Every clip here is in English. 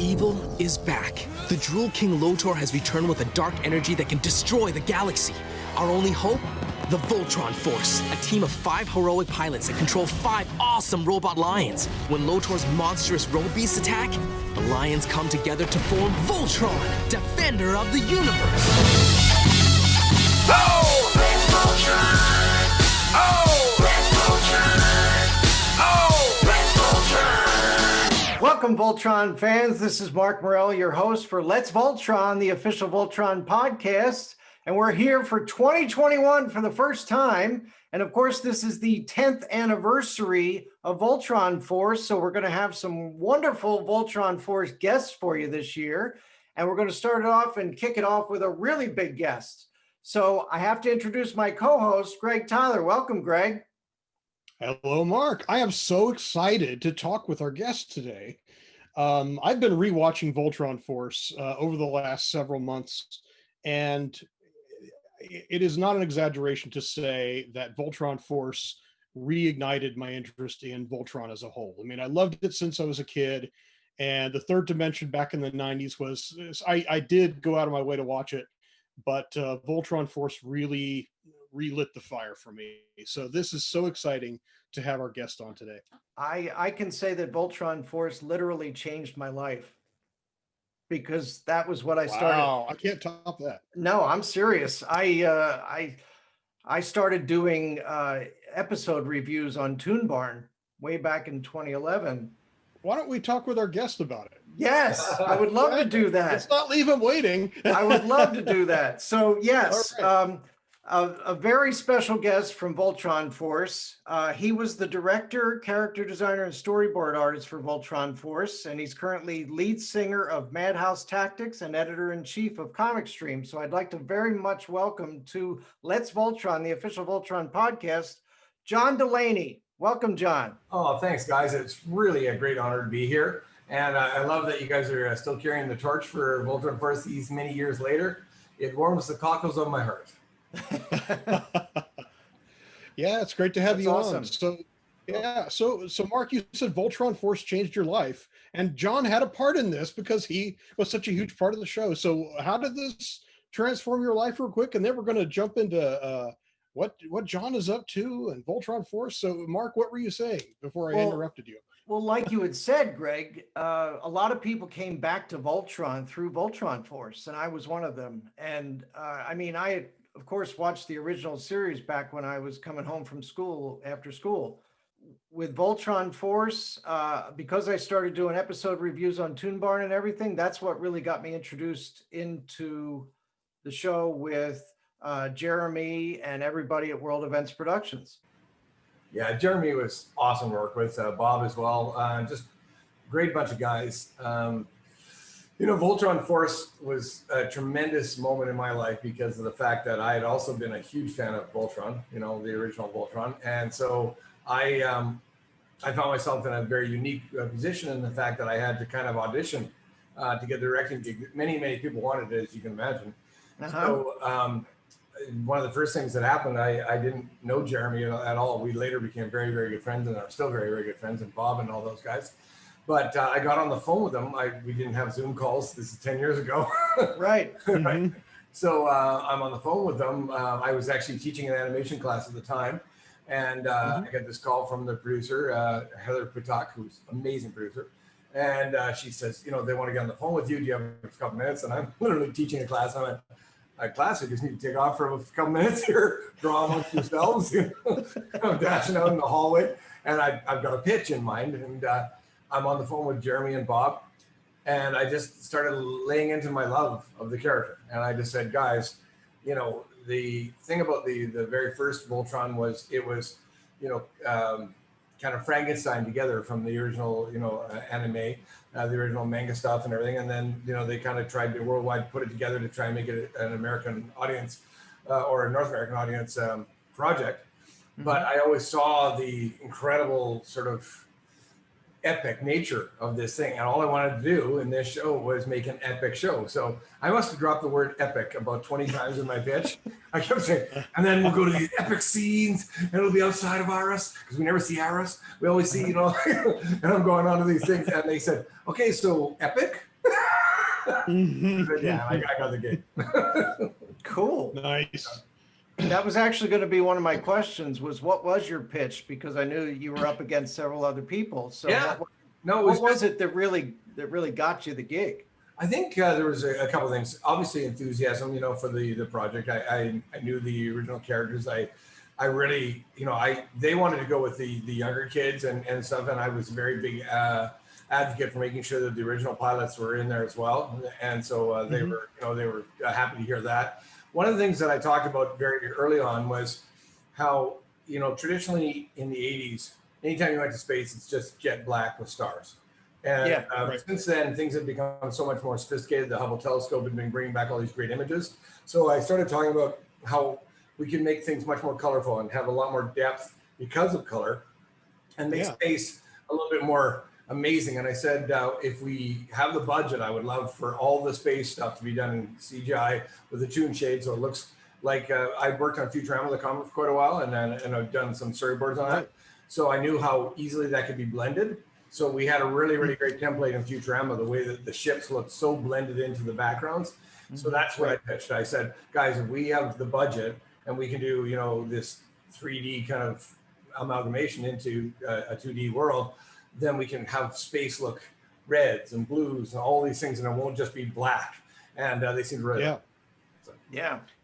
Evil is back. The Drool King Lotor has returned with a dark energy that can destroy the galaxy. Our only hope? The Voltron Force, a team of 5 heroic pilots that control 5 awesome robot lions. When Lotor's monstrous road beasts attack, the lions come together to form Voltron, defender of the universe. Oh, let's Voltron! Oh, let's Voltron! Oh, let's Voltron! Welcome, Voltron fans. This is Mark Morell, your host for Let's Voltron, the official Voltron podcast. And we're here for 2021 for the first time. And of course, this is the 10th anniversary of Voltron Force. So we're going to have some wonderful Voltron Force guests for you this year. And we're going to start it off and kick it off with a really big guest. So I have to introduce my co-host, Greg Tyler. Welcome, Greg. Hello, Mark. I am so excited to talk with our guest today. I've been rewatching Voltron Force over the last several months, and it is not an exaggeration to say that Voltron Force reignited my interest in Voltron as a whole. I mean, I loved it since I was a kid, and the third dimension back in the 90s was, I did go out of my way to watch it, but Voltron Force really relit the fire for me. So this is so exciting to have our guest on today. I can say that Voltron Force literally changed my life, because that was what I started. Wow, I can't top that. No, I'm serious. I started doing episode reviews on Toon Barn way back in 2011. Why don't we talk with our guest about it? Yes, I would love to do that. Let's not leave him waiting. I would love to do that. So yes, All right. a very special guest from Voltron Force. He was the director, character designer, and storyboard artist for Voltron Force, and he's currently lead singer of Madhouse Tactics and editor-in-chief of Komixstream. So I'd like to very much welcome to Let's Voltron, the official Voltron podcast, John Delaney. Welcome, John. Oh, thanks, guys. It's really a great honor to be here. And I love that you guys are still carrying the torch for Voltron Force these many years later. It warms the cockles of my heart. Yeah, it's great to have That's you awesome. on. So yeah, so Mark, you said Voltron Force changed your life, and John had a part in this because he was such a huge part of the show. So how did this transform your life real quick? And then we're going to jump into what John is up to and Voltron Force. So Mark, what were you saying before I interrupted you? Well, like you had said, Greg, a lot of people came back to Voltron through Voltron Force, and I was one of them. And I mean, I had, of course, watched the original series back when I was coming home from school after school. With Voltron Force, because I started doing episode reviews on Toon Barn and everything, that's what really got me introduced into the show with Jeremy and everybody at World Events Productions. Yeah, Jeremy was awesome to work with, Bob as well. Just great bunch of guys. You know, Voltron Force was a tremendous moment in my life because of the fact that I had also been a huge fan of Voltron, you know, the original Voltron. And so I found myself in a very unique position in the fact that I had to kind of audition to get the directing gig. Many people wanted it, as you can imagine. So one of the first things that happened, I didn't know Jeremy at all. We later became very, very good friends and are still very, very good friends, and Bob and all those guys. But I got on the phone with them. We didn't have Zoom calls. This is 10 years ago. Right. Right. So I'm on the phone with them. I was actually teaching an animation class at the time. And I got this call from the producer, Heather Patak, who's an amazing producer. And she says, you know, they want to get on the phone with you. Do you have a couple minutes? And I'm literally teaching a class. I went, class, I just need to take off for a couple minutes here, draw amongst yourselves. You know? I'm dashing out in the hallway. And I've got a pitch in mind. And I'm on the phone with Jeremy and Bob, and I just started laying into my love of the character. And I just said, guys, you know, the thing about the very first Voltron was it was, you know, kind of Frankenstein together from the original, you know, anime, the original manga stuff and everything. And then, you know, they kind of tried to worldwide put it together to try and make it an American audience or a North American audience project. But I always saw the incredible sort of epic nature of this thing, and all I wanted to do in this show was make an epic show. So I must have dropped the word epic about 20 times in my pitch. I kept saying, and then we'll go to these epic scenes, and it'll be outside of Aris, because we never see Aris. We always see, you know, and I'm going on to these things, and they said, okay, so epic, Yeah, I got the gig. Cool. Nice. That was actually going to be one of my questions was what was your pitch? Because I knew you were up against several other people. So Yeah. No, what was it that really got you the gig? I think there was a couple of things. Obviously, enthusiasm, for the project. I knew the original characters. I really, they wanted to go with the younger kids and stuff, and I was a very big advocate for making sure that the original pilots were in there as well. And so they were happy to hear that. One of the things that I talked about very early on was how, traditionally in the 80s, anytime you went to space, it's just jet black with stars. And since then, things have become so much more sophisticated. The Hubble telescope has been bringing back all these great images. So I started talking about how we can make things much more colorful and have a lot more depth because of color and make space a little bit more amazing. And I said, if we have the budget, I would love for all the space stuff to be done in CGI with the tune shade. So it looks like I worked on Futurama, the comic, for quite a while, and I've done some storyboards on it. So I knew how easily that could be blended. So we had a really, really great template in Futurama, the way that the ships looked so blended into the backgrounds. So that's what I pitched. I said, guys, if we have the budget and we can do, this 3D kind of amalgamation into a 2D world, then we can have space look reds and blues and all these things, and it won't just be black. And they seem really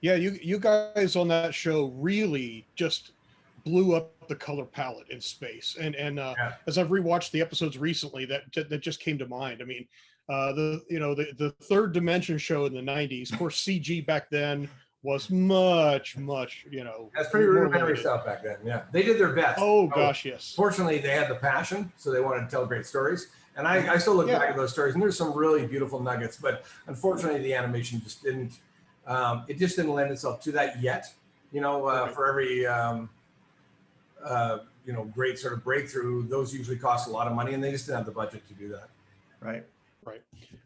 you guys on that show really just blew up the color palette in space. And as I've rewatched the episodes recently, that just came to mind. I mean, the Third Dimension show in the 90s, of course, CG back then was much, that's pretty rudimentary stuff back then. Yeah, they did their best. Oh gosh, yes. Fortunately, they had the passion, so they wanted to tell great stories. And I still look back at those stories, and there's some really beautiful nuggets. But unfortunately, the animation just didn't. It just didn't lend itself to that yet. For every great sort of breakthrough, those usually cost a lot of money, and they just didn't have the budget to do that. Right.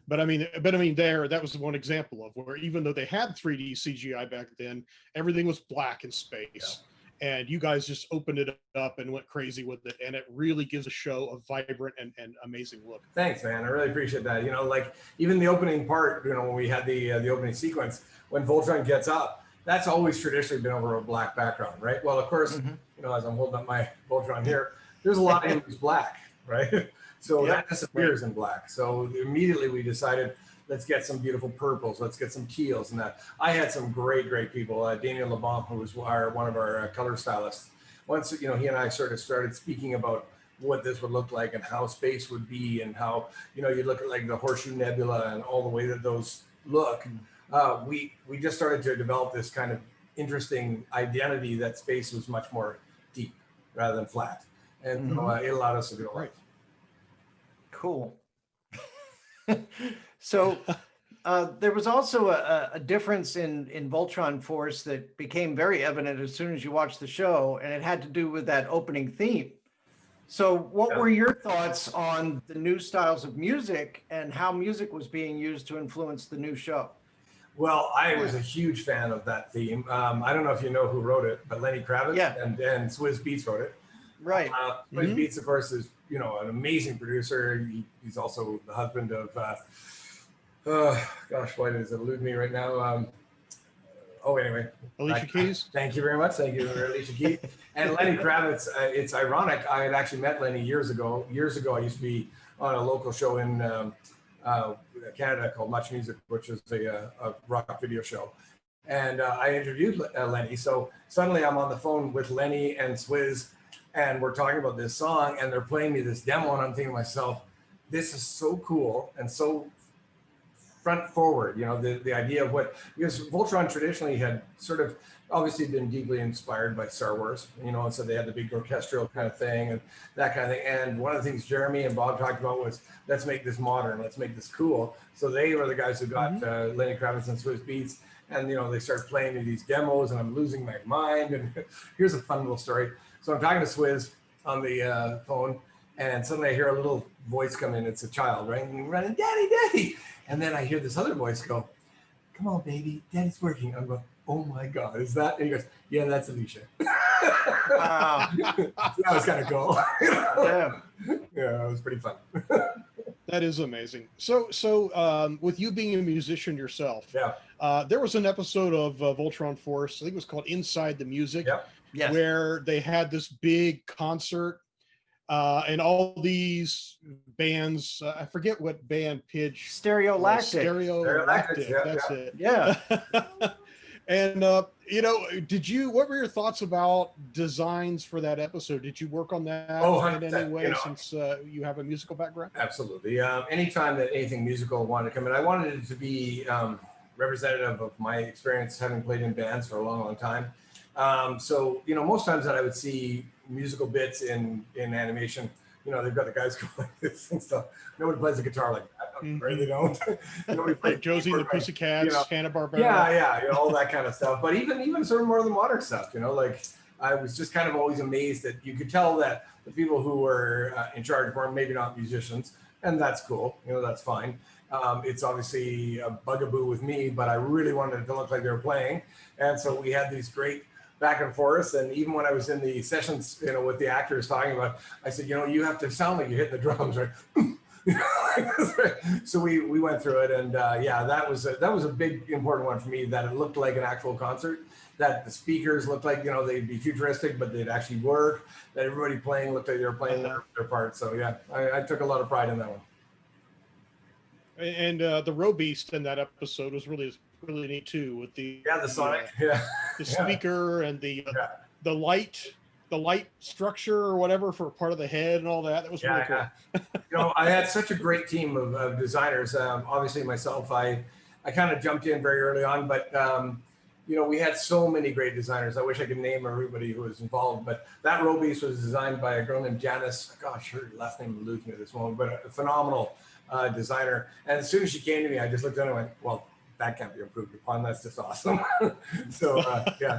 But I mean, that was one example of where even though they had 3D CGI back then, everything was black in space, and you guys just opened it up and went crazy with it, and it really gives a show a vibrant and amazing look. Thanks, man. I really appreciate that. like even the opening part, when we had the opening sequence, when Voltron gets up, that's always traditionally been over a black background, right? Well, of course, as I'm holding up my Voltron here, there's a lot of it was black, right? So that disappears in black. So immediately we decided, let's get some beautiful purples, let's get some teals and that. I had some great people. Daniel LeBon, who was one of our color stylists. Once, he and I sort of started speaking about what this would look like and how space would be and how, you look at like the Horseshoe Nebula and all the way that those look. We just started to develop this kind of interesting identity that space was much more deep rather than flat. And it allowed us to go right. Cool. So there was also a difference in Voltron Force that became very evident as soon as you watched the show, and it had to do with that opening theme. So what were your thoughts on the new styles of music and how music was being used to influence the new show? Well, I was a huge fan of that theme. I don't know if you know who wrote it, but Lenny Kravitz and Swizz Beatz wrote it. Right. Swizz Beatz, of course, is an amazing producer. He's also the husband of gosh, why does it elude me right now? Anyway, Alicia Keys. Thank you very much. Thank you, Alicia Keys. And Lenny Kravitz. It's ironic. I had actually met Lenny years ago. I used to be on a local show in Canada called Much Music, which is a rock video show. And I interviewed Lenny. So suddenly I'm on the phone with Lenny and Swizz, and we're talking about this song, and they're playing me this demo, and I'm thinking to myself, this is so cool and so front forward, the idea of because Voltron traditionally had sort of obviously been deeply inspired by Star Wars, and so they had the big orchestral kind of thing and that kind of thing. And one of the things Jeremy and Bob talked about was, let's make this modern, let's make this cool. So they were the guys who got Lenny Kravitz and Swizz Beatz, and they started playing me these demos, and I'm losing my mind. And here's a fun little story. So I'm talking to Swizz on the phone, and suddenly I hear a little voice come in. It's a child, right? And running, Daddy, Daddy. And then I hear this other voice go, come on, baby, Daddy's working. I'm going, oh my God, is that? And he goes, yeah, that's Alicia. Wow. So that was kind of cool. Yeah, it was pretty fun. That is amazing. With you being a musician yourself, Yeah. there was an episode of Voltron Force, I think it was called Inside the Music, Yeah. Yes. where they had this big concert and all these bands. I forget what band pitch. Stereolactic. Stereolactic. Yeah, That's yeah. it. Yeah. And what were your thoughts about designs for that episode? Did you work on that Oh, in any 100%, way since you have a musical background? Absolutely. Anytime that anything musical wanted to come in, I wanted it to be representative of my experience having played in bands for a long, long time. Most times that I would see musical bits in animation, they've got the guys going like this and stuff. Nobody plays the guitar like that. Right? They don't. Nobody plays Josie and the Pussycats, Hanna-Barbera. Yeah, all that kind of stuff. But even sort of more of the modern stuff, like I was just kind of always amazed that you could tell that the people who were in charge were maybe not musicians, and that's cool. That's fine. It's obviously a bugaboo with me, but I really wanted it to look like they were playing, and so we had these great back and forth. And even when I was in the sessions, with the actors talking about, I said, you have to sound like you're hitting the drums, right? So we went through it, and that was a big important one for me, that it looked like an actual concert, that the speakers looked like they'd be futuristic but they'd actually work, that everybody playing looked like they were playing their part. So yeah, I took a lot of pride in that one. And the Row Beast in that episode was really neat too, with the Sonic, the speaker and the light structure or whatever for part of the head and all that. That was really cool. I had such a great team of designers. Obviously myself, I kind of jumped in very early on, but we had so many great designers. I wish I could name everybody who was involved, but that Row Beast was designed by a girl named Janice. Gosh, her last name eludes me at this moment, but a phenomenal designer. And as soon as she came to me, I just looked at her and went, well, that can't be improved upon. That's just awesome. So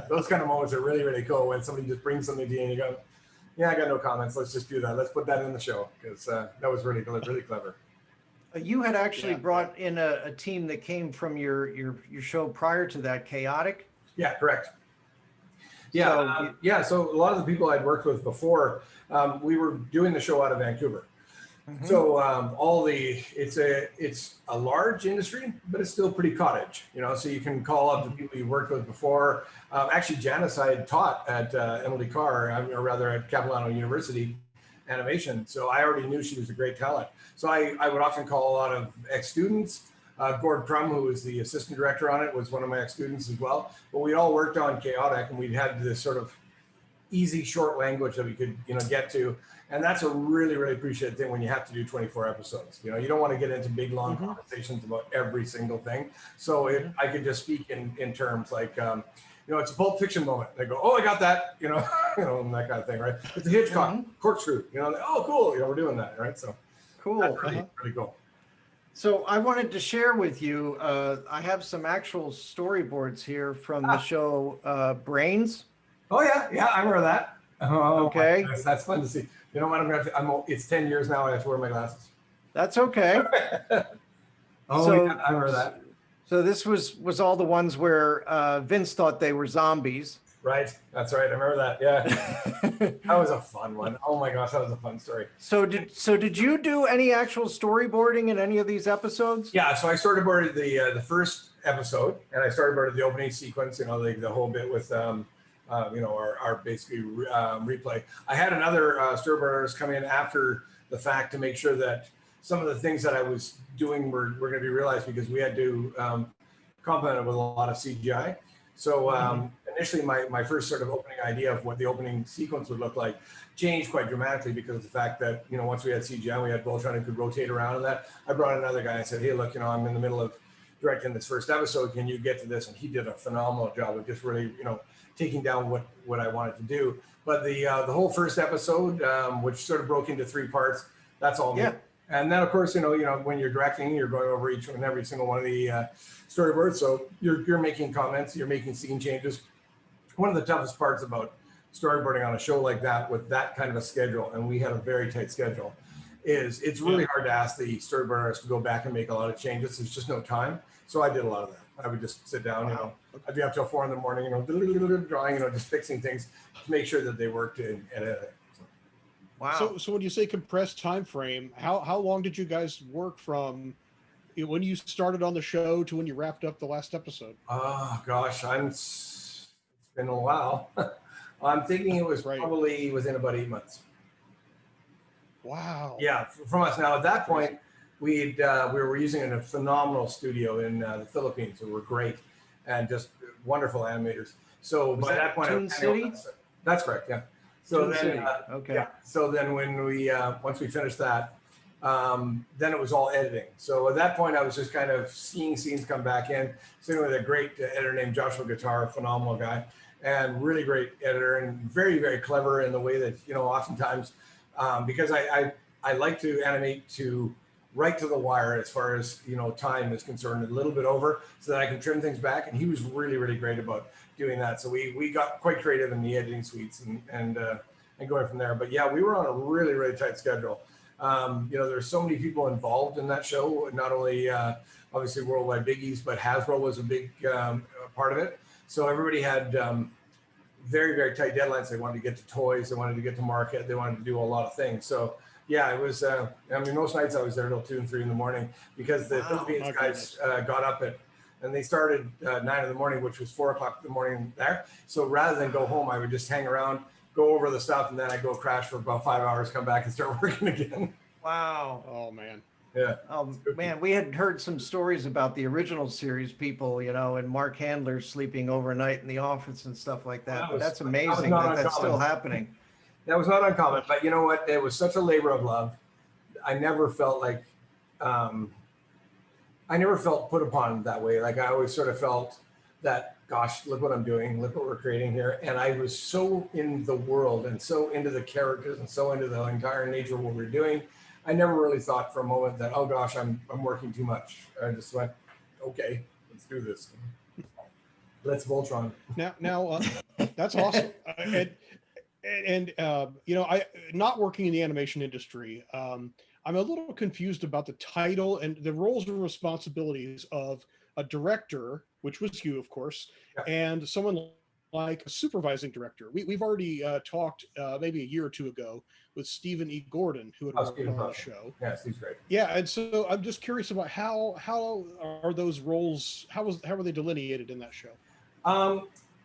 those kind of moments are really, really cool when somebody just brings something to you and you go, yeah, I got no comments. Let's just do that. Let's put that in the show, because that was really clever. You had actually brought in a team that came from your show prior to that, Chaotic. Yeah, correct. Yeah, so a lot of the people I'd worked with before, we were doing the show out of Vancouver. Mm-hmm. So it's a large industry, but it's still pretty cottage, so you can call up the people you worked with before. Actually, Janice, I had taught at Emily Carr, or rather at Capilano University animation. So I already knew she was a great talent. So I would often call a lot of ex-students. Gord Crum, who was the assistant director on it, was one of my ex-students as well. But we all worked on Chaotic, and we'd had this sort of easy, short language that we could, get to. And that's a really, really appreciated thing when you have to do 24 episodes. You don't want to get into big, long conversations about every single thing. So I could just speak in terms like, it's a Pulp Fiction moment. They go, oh, I got that, and that kind of thing, right? It's a Hitchcock corkscrew, oh, cool, we're doing that, right? So cool. That's really cool. So I wanted to share with you, I have some actual storyboards here from the show Brains. Oh, yeah, I remember that. Oh, okay. That's fun to see. You know what? It's 10 years now. I have to wear my glasses. That's okay. I remember that. So this was all the ones where Vince thought they were zombies. Right. That's right. I remember that. Yeah. That was a fun one. Oh my gosh, that was a fun story. So did you do any actual storyboarding in any of these episodes? Yeah. So I storyboarded the first episode, and I storyboarded the opening sequence. The whole bit with our basically replay. I had another storyboarders come in after the fact to make sure that some of the things that I was doing were going to be realized, because we had to complement it with a lot of CGI. So initially my first sort of opening idea of what the opening sequence would look like changed quite dramatically because of the fact that, once we had CGI, we had Voltron who could rotate around and that. I brought another guy and said, hey, look, I'm in the middle of directing this first episode. Can you get to this? And he did a phenomenal job of just really, taking down what I wanted to do. But the whole first episode, which sort of broke into 3 parts, that's all me. And then, of course, when you're directing, you're going over each and every single one of the storyboards. So you're making comments, you're making scene changes. One of the toughest parts about storyboarding on a show like that, with that kind of a schedule, and we had a very tight schedule, is it's really hard to ask the storyboarders to go back and make a lot of changes. There's just no time. So I did a lot of that. I would just sit down, I'd be up till 4 a.m, drawing, just fixing things to make sure that they worked and edit it. So. Wow. So when you say compressed time frame, how long did you guys work from when you started on the show to when you wrapped up the last episode? Oh gosh, it's been a while. I'm thinking it was Right. probably within about 8 months. Wow. Yeah, from us now. At that point, we were using a phenomenal studio in the Philippines, who were great and just wonderful animators. So Was by that point, Toon City? That's correct. Yeah. So Toon then, City. Okay. yeah. So then, when we once we finished that, then it was all editing. So at that point, I was just kind of seeing scenes come back in, sitting with a great editor named Joshua Guitar, phenomenal guy, and really great editor, and very, very clever in the way that, oftentimes, because I like to animate to right to the wire as far as time is concerned, a little bit over, so that I can trim things back. And he was really, really great about doing that. So we got quite creative in the editing suites and going from there. But yeah, we were on a really, really tight schedule. There's so many people involved in that show, not only obviously Worldwide Biggies, but Hasbro was a big part of it. So everybody had very, very tight deadlines. They wanted to get to toys, they wanted to get to market, they wanted to do a lot of things. So yeah, it was, most nights I was there till 2 and 3 in the morning, because the Philippines guys got up and they started 9 in the morning, which was 4 o'clock in the morning there. So rather than go home, I would just hang around, go over the stuff, and then I go crash for about 5 hours, come back and start working again. Wow. Oh man. Yeah. Man, we had heard some stories about the original series people, and Mark Handler sleeping overnight in the office and stuff like that. But that's amazing that that's still happening. That was not uncommon, but you know what? It was such a labor of love. I never felt like, I never felt put upon that way. Like I always sort of felt that, gosh, look what I'm doing, look what we're creating here. And I was so in the world and so into the characters and so into the entire nature of what we're doing. I never really thought for a moment that, oh gosh, I'm working too much. I just went, okay, let's do this. Let's Voltron. Now, that's awesome. I not working in the animation industry, I'm a little confused about the title and the roles and responsibilities of a director, which was you, of course, and someone like a supervising director. We've already talked maybe a year or two ago with Stephen E. Gordon, who had worked on the show. Yeah, Steve's great. Yeah, and so I'm just curious about how are those roles? How are they delineated in that show?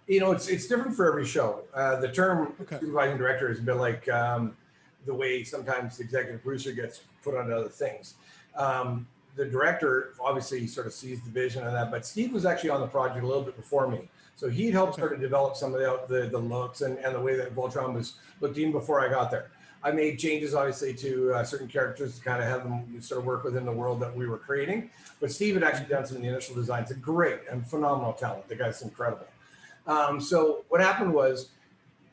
It's different for every show. The term supervising director is a bit like the way sometimes the executive producer gets put onto other things. The director obviously sort of sees the vision of that, but Steve was actually on the project a little bit before me. So he'd helped sort of develop some of the looks and the way that Voltron was looked even before I got there. I made changes obviously to certain characters to kind of have them sort of work within the world that we were creating. But Steve had actually done some of the initial designs. A great and phenomenal talent. The guy's incredible. So what happened was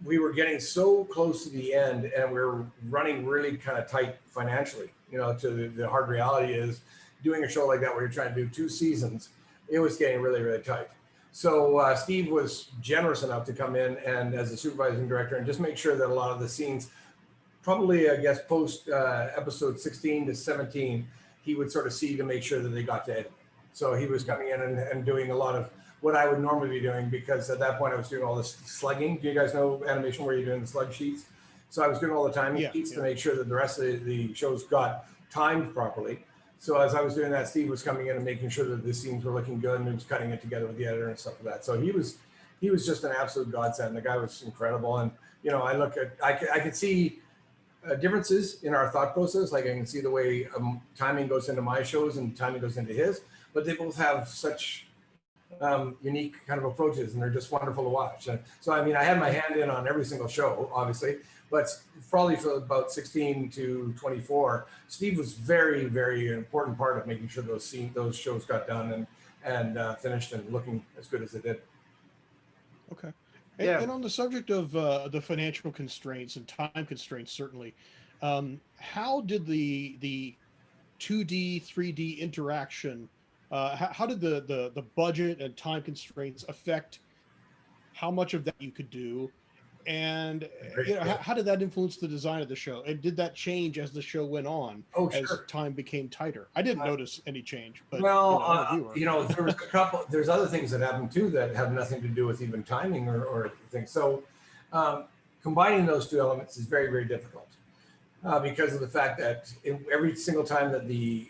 we were getting so close to the end and we were running really kind of tight financially. To the hard reality is doing a show like that where you're trying to do 2 seasons, it was getting really, really tight. So Steve was generous enough to come in and as a supervising director and just make sure that a lot of the scenes, probably I guess post episode 16 to 17, he would sort of see to make sure that they got to edit. So he was coming in and doing a lot of what I would normally be doing, because at that point I was doing all this slugging. Do you guys know animation where you're doing the slug sheets? So I was doing all the timing sheets to make sure that the rest of the shows got timed properly. So as I was doing that, Steve was coming in and making sure that the scenes were looking good, and he was cutting it together with the editor and stuff like that. So he was just an absolute godsend. The guy was incredible. And I could see differences in our thought process. Like I can see the way timing goes into my shows and timing goes into his, but they both have such unique kind of approaches, and they're just wonderful to watch. And so, I mean, I had my hand in on every single show, obviously, but probably for about 16 to 24, Steve was very, very important part of making sure those shows got done and finished and looking as good as they did. Okay. And on the subject of the financial constraints and time constraints, certainly, how did the 2D, 3D interaction, how did the budget and time constraints affect how much of that you could do? And how did that influence the design of the show? And did that change as the show went on, as time became tighter? I didn't notice any change, but there was a couple. There's other things that happen too that have nothing to do with even timing or things. So combining those two elements is very, very difficult. because of the fact that every single time that the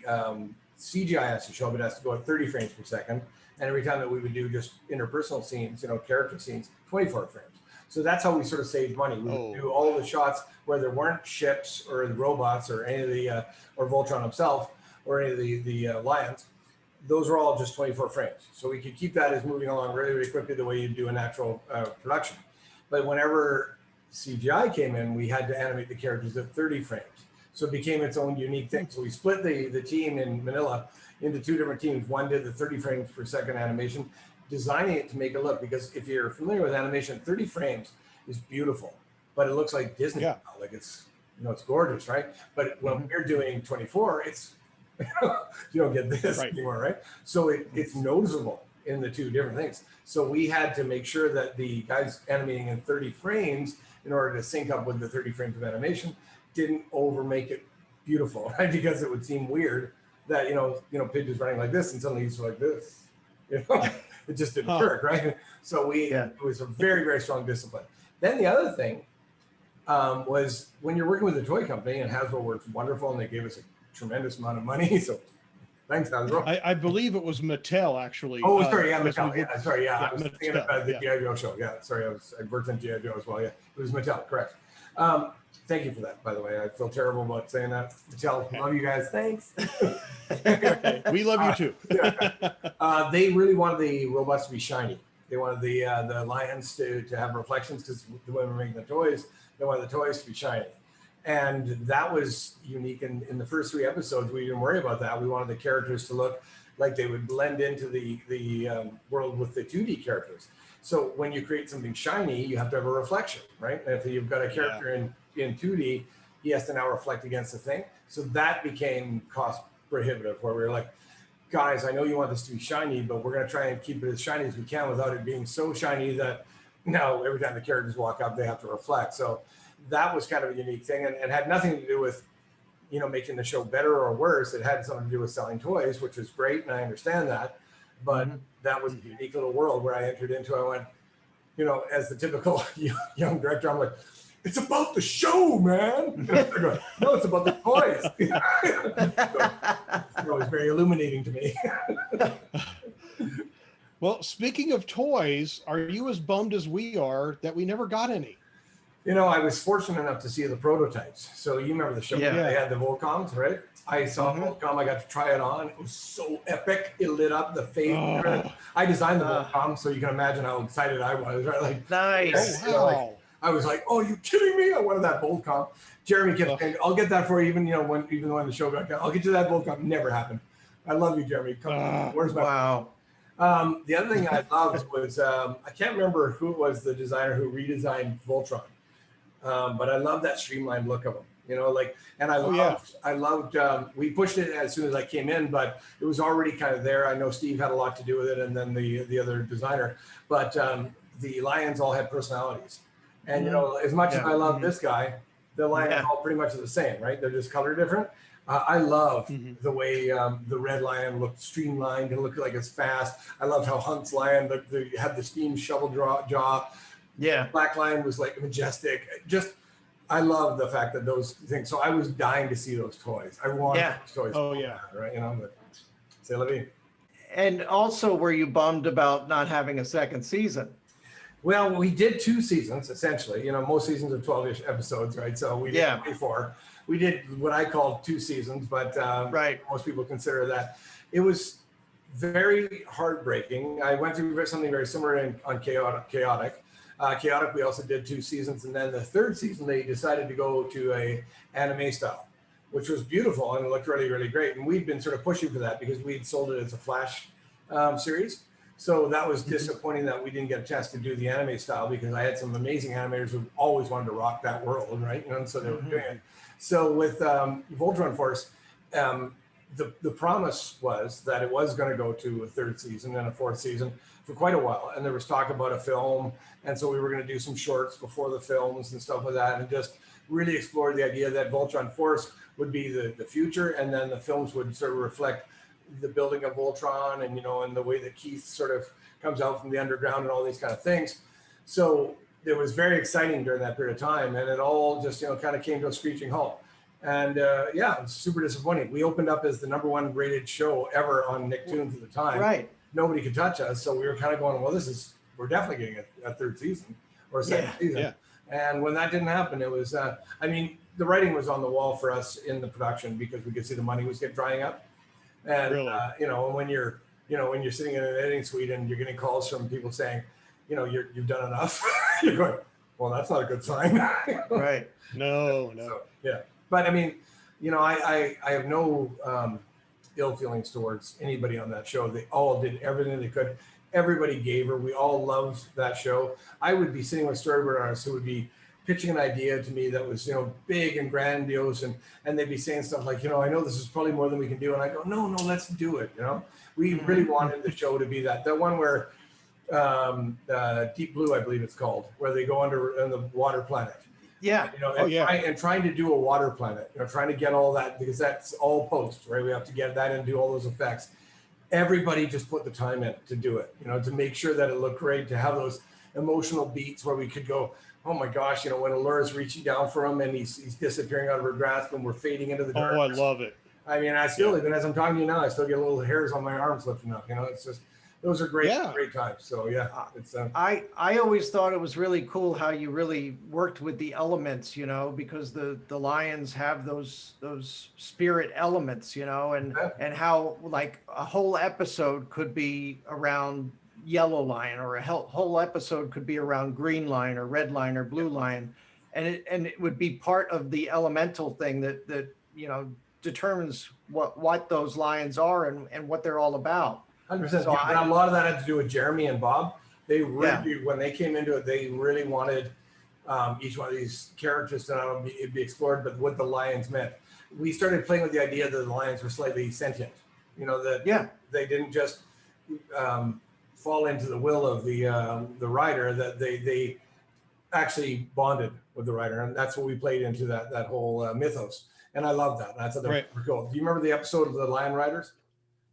CGI has to show up, it has to go at 30 frames per second. And every time that we would do just interpersonal scenes, character scenes, 24 frames. So that's how we sort of saved money. We would do all the shots where there weren't ships or the robots or any of the, or Voltron himself or any of the Lions. Those are all just 24 frames. So we could keep that as moving along really, really quickly the way you do a natural production. But whenever CGI came in, we had to animate the characters at 30 frames. So it became its own unique thing. So we split the team in Manila into two different teams. One did the 30 frames per second animation, designing it to make it look, because if you're familiar with animation, 30 frames is beautiful, but it looks like Disney. Yeah. Like it's, it's gorgeous, right? But when we're doing 24, it's, you don't get this anymore, right? So it's noticeable in the two different things. So we had to make sure that the guys animating in 30 frames in order to sync up with the 30 frames of animation didn't over make it beautiful, right? Because it would seem weird that, Pidge is running like this and suddenly he's like this, it just didn't work, right? So it was a very, very strong discipline. Then the other thing was when you're working with a toy company, and Hasbro works wonderful and they gave us a tremendous amount of money. So thanks, Hasbro. I believe it was Mattel, actually. Oh, sorry, Mattel. I was Mattel, thinking about the G.I. Joe show. Yeah, sorry, I worked on G.I. Joe as well. Yeah, it was Mattel, correct. Thank you for that, by the way. I feel terrible about saying that. Mattel, love you guys. Thanks. We love you too. They really wanted the robots to be shiny. They wanted the Lions to have reflections, because when we're making the toys, they wanted the toys to be shiny. And that was unique. In the first 3 episodes, we didn't worry about that. We wanted the characters to look like they would blend into the world with the 2D characters. So when you create something shiny, you have to have a reflection, right? And if you've got a character in 2D, he has to now reflect against the thing. So that became cost prohibitive, where we were like, guys, I know you want this to be shiny, but we're going to try and keep it as shiny as we can without it being so shiny that now every time the characters walk up, they have to reflect. So that was kind of a unique thing, and had nothing to do with, making the show better or worse. It had something to do with selling toys, which is great, and I understand that. But that was a unique little world where I entered into. I went, as the typical young director, I'm like, it's about the show, man. No, it's about the toys. So, it was very illuminating to me. Well, speaking of toys, are you as bummed as we are that we never got any? I was fortunate enough to see the prototypes. So you remember the show? Yeah. They had the Volcoms, right? I saw Volcom. I got to try it on. It was so epic. It lit up the face. I designed the Volcom, so you can imagine how excited I was. Right? Like, nice. Wow. I was like, "Oh, you kidding me?" I wanted that Volcom. Jeremy kept saying, "I'll get that for you," even when the show got done. I'll get you that Volcom. Never happened. I love you, Jeremy. Come on. Where's my? Wow. The other thing I loved was I can't remember who was the designer who redesigned Voltron. But I love that streamlined look of them, and I loved, we pushed it as soon as I came in, but it was already kind of there. I know Steve had a lot to do with it, and then the other designer, but the Lions all had personalities. And, as much as I love this guy, the Lions all pretty much are the same, right? They're just color different. I love the way the red lion looked streamlined and looked like it's fast. I loved how Hunt's lion had the steam shovel jaw. Yeah. Black Lion was like majestic. I love the fact that those things. So I was dying to see those toys. I wanted those toys. Oh yeah. Right. But c'est la vie. And also, were you bummed about not having a second season? Well, we did 2 seasons essentially. Most seasons are 12-ish episodes, right? So we did 24. We did what I call 2 seasons, but most people consider that. It was very heartbreaking. I went through something very similar on Chaotic. Chaotic, we also did 2 seasons, and then the 3rd season they decided to go to a anime style, which was beautiful and it looked really, really great. And we'd been sort of pushing for that because we'd sold it as a Flash series. So that was disappointing that we didn't get a chance to do the anime style, because I had some amazing animators who always wanted to rock that world, right? And so they were doing it. So with Voltron Force, the promise was that it was going to go to a 3rd season and a 4th season for quite a while. And there was talk about a film. And so we were going to do some shorts before the films and stuff like that, and just really explore the idea that Voltron Force would be the future. And then the films would sort of reflect the building of Voltron and, and the way that Keith sort of comes out from the underground and all these kind of things. So it was very exciting during that period of time. And it all just, kind of came to a screeching halt. And yeah, it was super disappointing. We opened up as the #1 rated show ever on Nicktoons at the time. Right. Nobody could touch us, so we were kind of going, well, we're definitely getting a third season or a second season. Yeah. And when that didn't happen, it was, I mean, the writing was on the wall for us in the production because we could see the money was drying up. And Really? you know, when you're sitting in an editing suite and you're getting calls from people saying, you know, you've done enough, you're going, well, that's not a good sign. Right. No. So, yeah. But I mean, you know, I have no ill feelings towards anybody on that show. They all did everything they could. Everybody gave her. We all loved that show. I would be sitting with storyboard artists who would be pitching an idea to me that was, you know, big and grandiose, and they'd be saying stuff like, you know, I know this is probably more than we can do, and I go, no, let's do it. You know, we really wanted the show to be that one where Deep Blue, I believe it's called, where they go under in the water planet. Yeah. You know, and trying to do a water planet, you know, trying to get all that, because that's all post, right? We have to get that and do all those effects. Everybody just put the time in to do it, you know, to make sure that it looked great, to have those emotional beats where we could go, oh my gosh, you know, when Allura's reaching down for him and he's disappearing out of her grasp and we're fading into the darkness. Oh, I love it. I mean, I still, even as I'm talking to you now, I still get little hairs on my arms lifting up, you know, it's just, those are great times. So yeah, it's I always thought it was really cool how you really worked with the elements, you know, because the lions have those spirit elements, you know, and how like a whole episode could be around yellow lion, or a whole episode could be around green lion or red lion or blue lion, and it would be part of the elemental thing that you know determines what those lions are and what they're all about. 100%. So a lot of that had to do with Jeremy and Bob. They really, when they came into it, they really wanted each one of these characters to be explored, but what the lions meant. We started playing with the idea that the lions were slightly sentient. You know, that they didn't just fall into the will of the rider, that they actually bonded with the rider, and that's what we played into that whole mythos. And I love that. I thought that was cool. Do you remember the episode of the Lion Riders?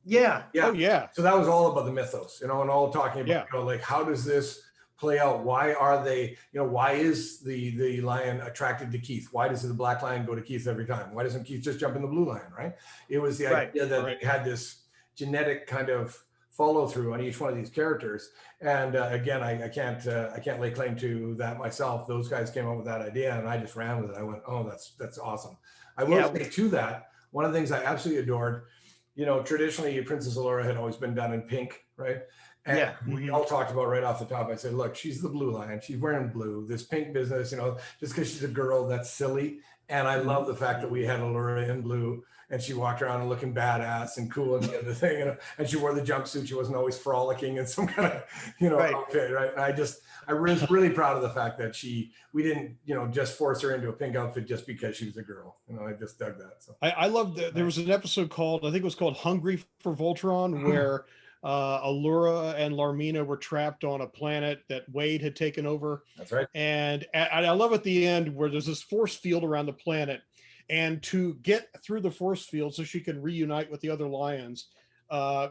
Yeah. Oh, yeah. So that was all about the mythos, you know, and all talking about, you know, like, how does this play out? Why are they, you know, why is the lion attracted to Keith? Why does the black lion go to Keith every time? Why doesn't Keith just jump in the blue lion, right? It was the idea that they had this genetic kind of follow through on each one of these characters. And again, I can't lay claim to that myself. Those guys came up with that idea and I just ran with it. I went, oh, that's awesome. I will say to that, one of the things I absolutely adored, you know, traditionally Princess Allura had always been done in pink, right? And we all talked about right off the top. I said, look, she's the blue lion. She's wearing blue. This pink business, you know, just because she's a girl, that's silly. And I love the fact that we had Allura in blue and she walked around looking badass and cool and the other thing, you know, and she wore the jumpsuit. She wasn't always frolicking in some kind of, you know, outfit, right? And I was really proud of the fact that we didn't, you know, just force her into a pink outfit just because she was a girl. You know, I just dug that. So I love that. There was an episode called, I think it was called Hungry for Voltron, where Allura and Larmina were trapped on a planet that Wade had taken over. That's right. And I love at the end where there's this force field around the planet, and to get through the force field so she can reunite with the other lions,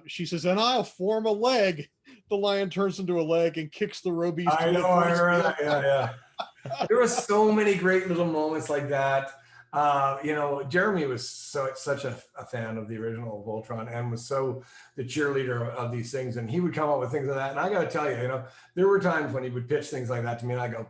she says, and I'll form a leg. The lion turns into a leg and kicks the robies. I know, I remember that. Yeah. There were so many great little moments like that. You know, Jeremy was such a fan of the original Voltron and was so the cheerleader of these things. And he would come up with things like that. And I got to tell you, you know, there were times when he would pitch things like that to me and I go,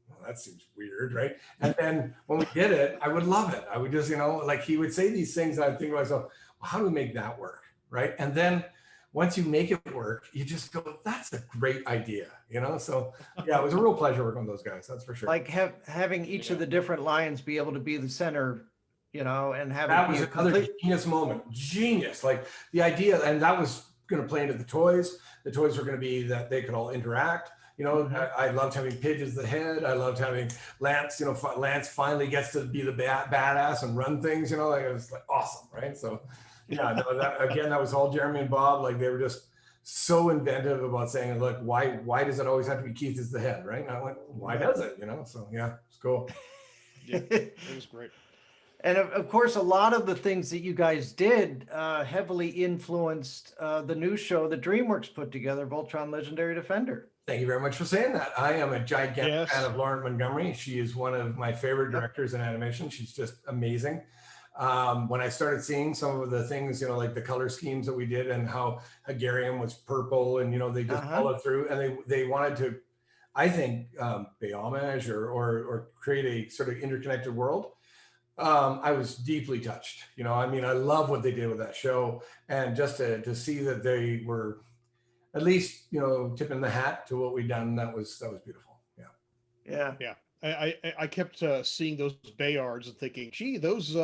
well, that seems weird, right? And then when we did it, I would love it. I would just, you know, like he would say these things and I'd think to myself, well, how do we make that work? Right. And then once you make it work, you just go, that's a great idea, you know? So yeah, it was a real pleasure working with those guys. That's for sure. Like having each of the different lions be able to be the center, you know, and have that was another genius moment. Genius. Like the idea, and that was going to play into the toys. The toys were going to be that they could all interact. You know, I loved having Pidge as the head. I loved having Lance, you know, Lance finally gets to be the badass and run things, you know, like it was like awesome. Right. So yeah, no, that was all Jeremy and Bob. Like they were just so inventive about saying, look, why does it always have to be Keith as the head, right? And I went, why does it? You know, so yeah, it's cool. Yeah, it was great. And of course, a lot of the things that you guys did heavily influenced the new show that DreamWorks put together, Voltron Legendary Defender. Thank you very much for saying that. I am a gigantic Yes. fan of Lauren Montgomery. She is one of my favorite directors in animation. She's just amazing. When I started seeing some of the things, you know, like the color schemes that we did and how Hungarian was purple, and, you know, they just followed through, and they wanted to, I think, pay homage or create a sort of interconnected world. I was deeply touched. You know, I mean, I love what they did with that show, and just to see that they were at least, you know, tipping the hat to what we'd done, that was beautiful. Yeah. I kept seeing those Bayards and thinking, gee, those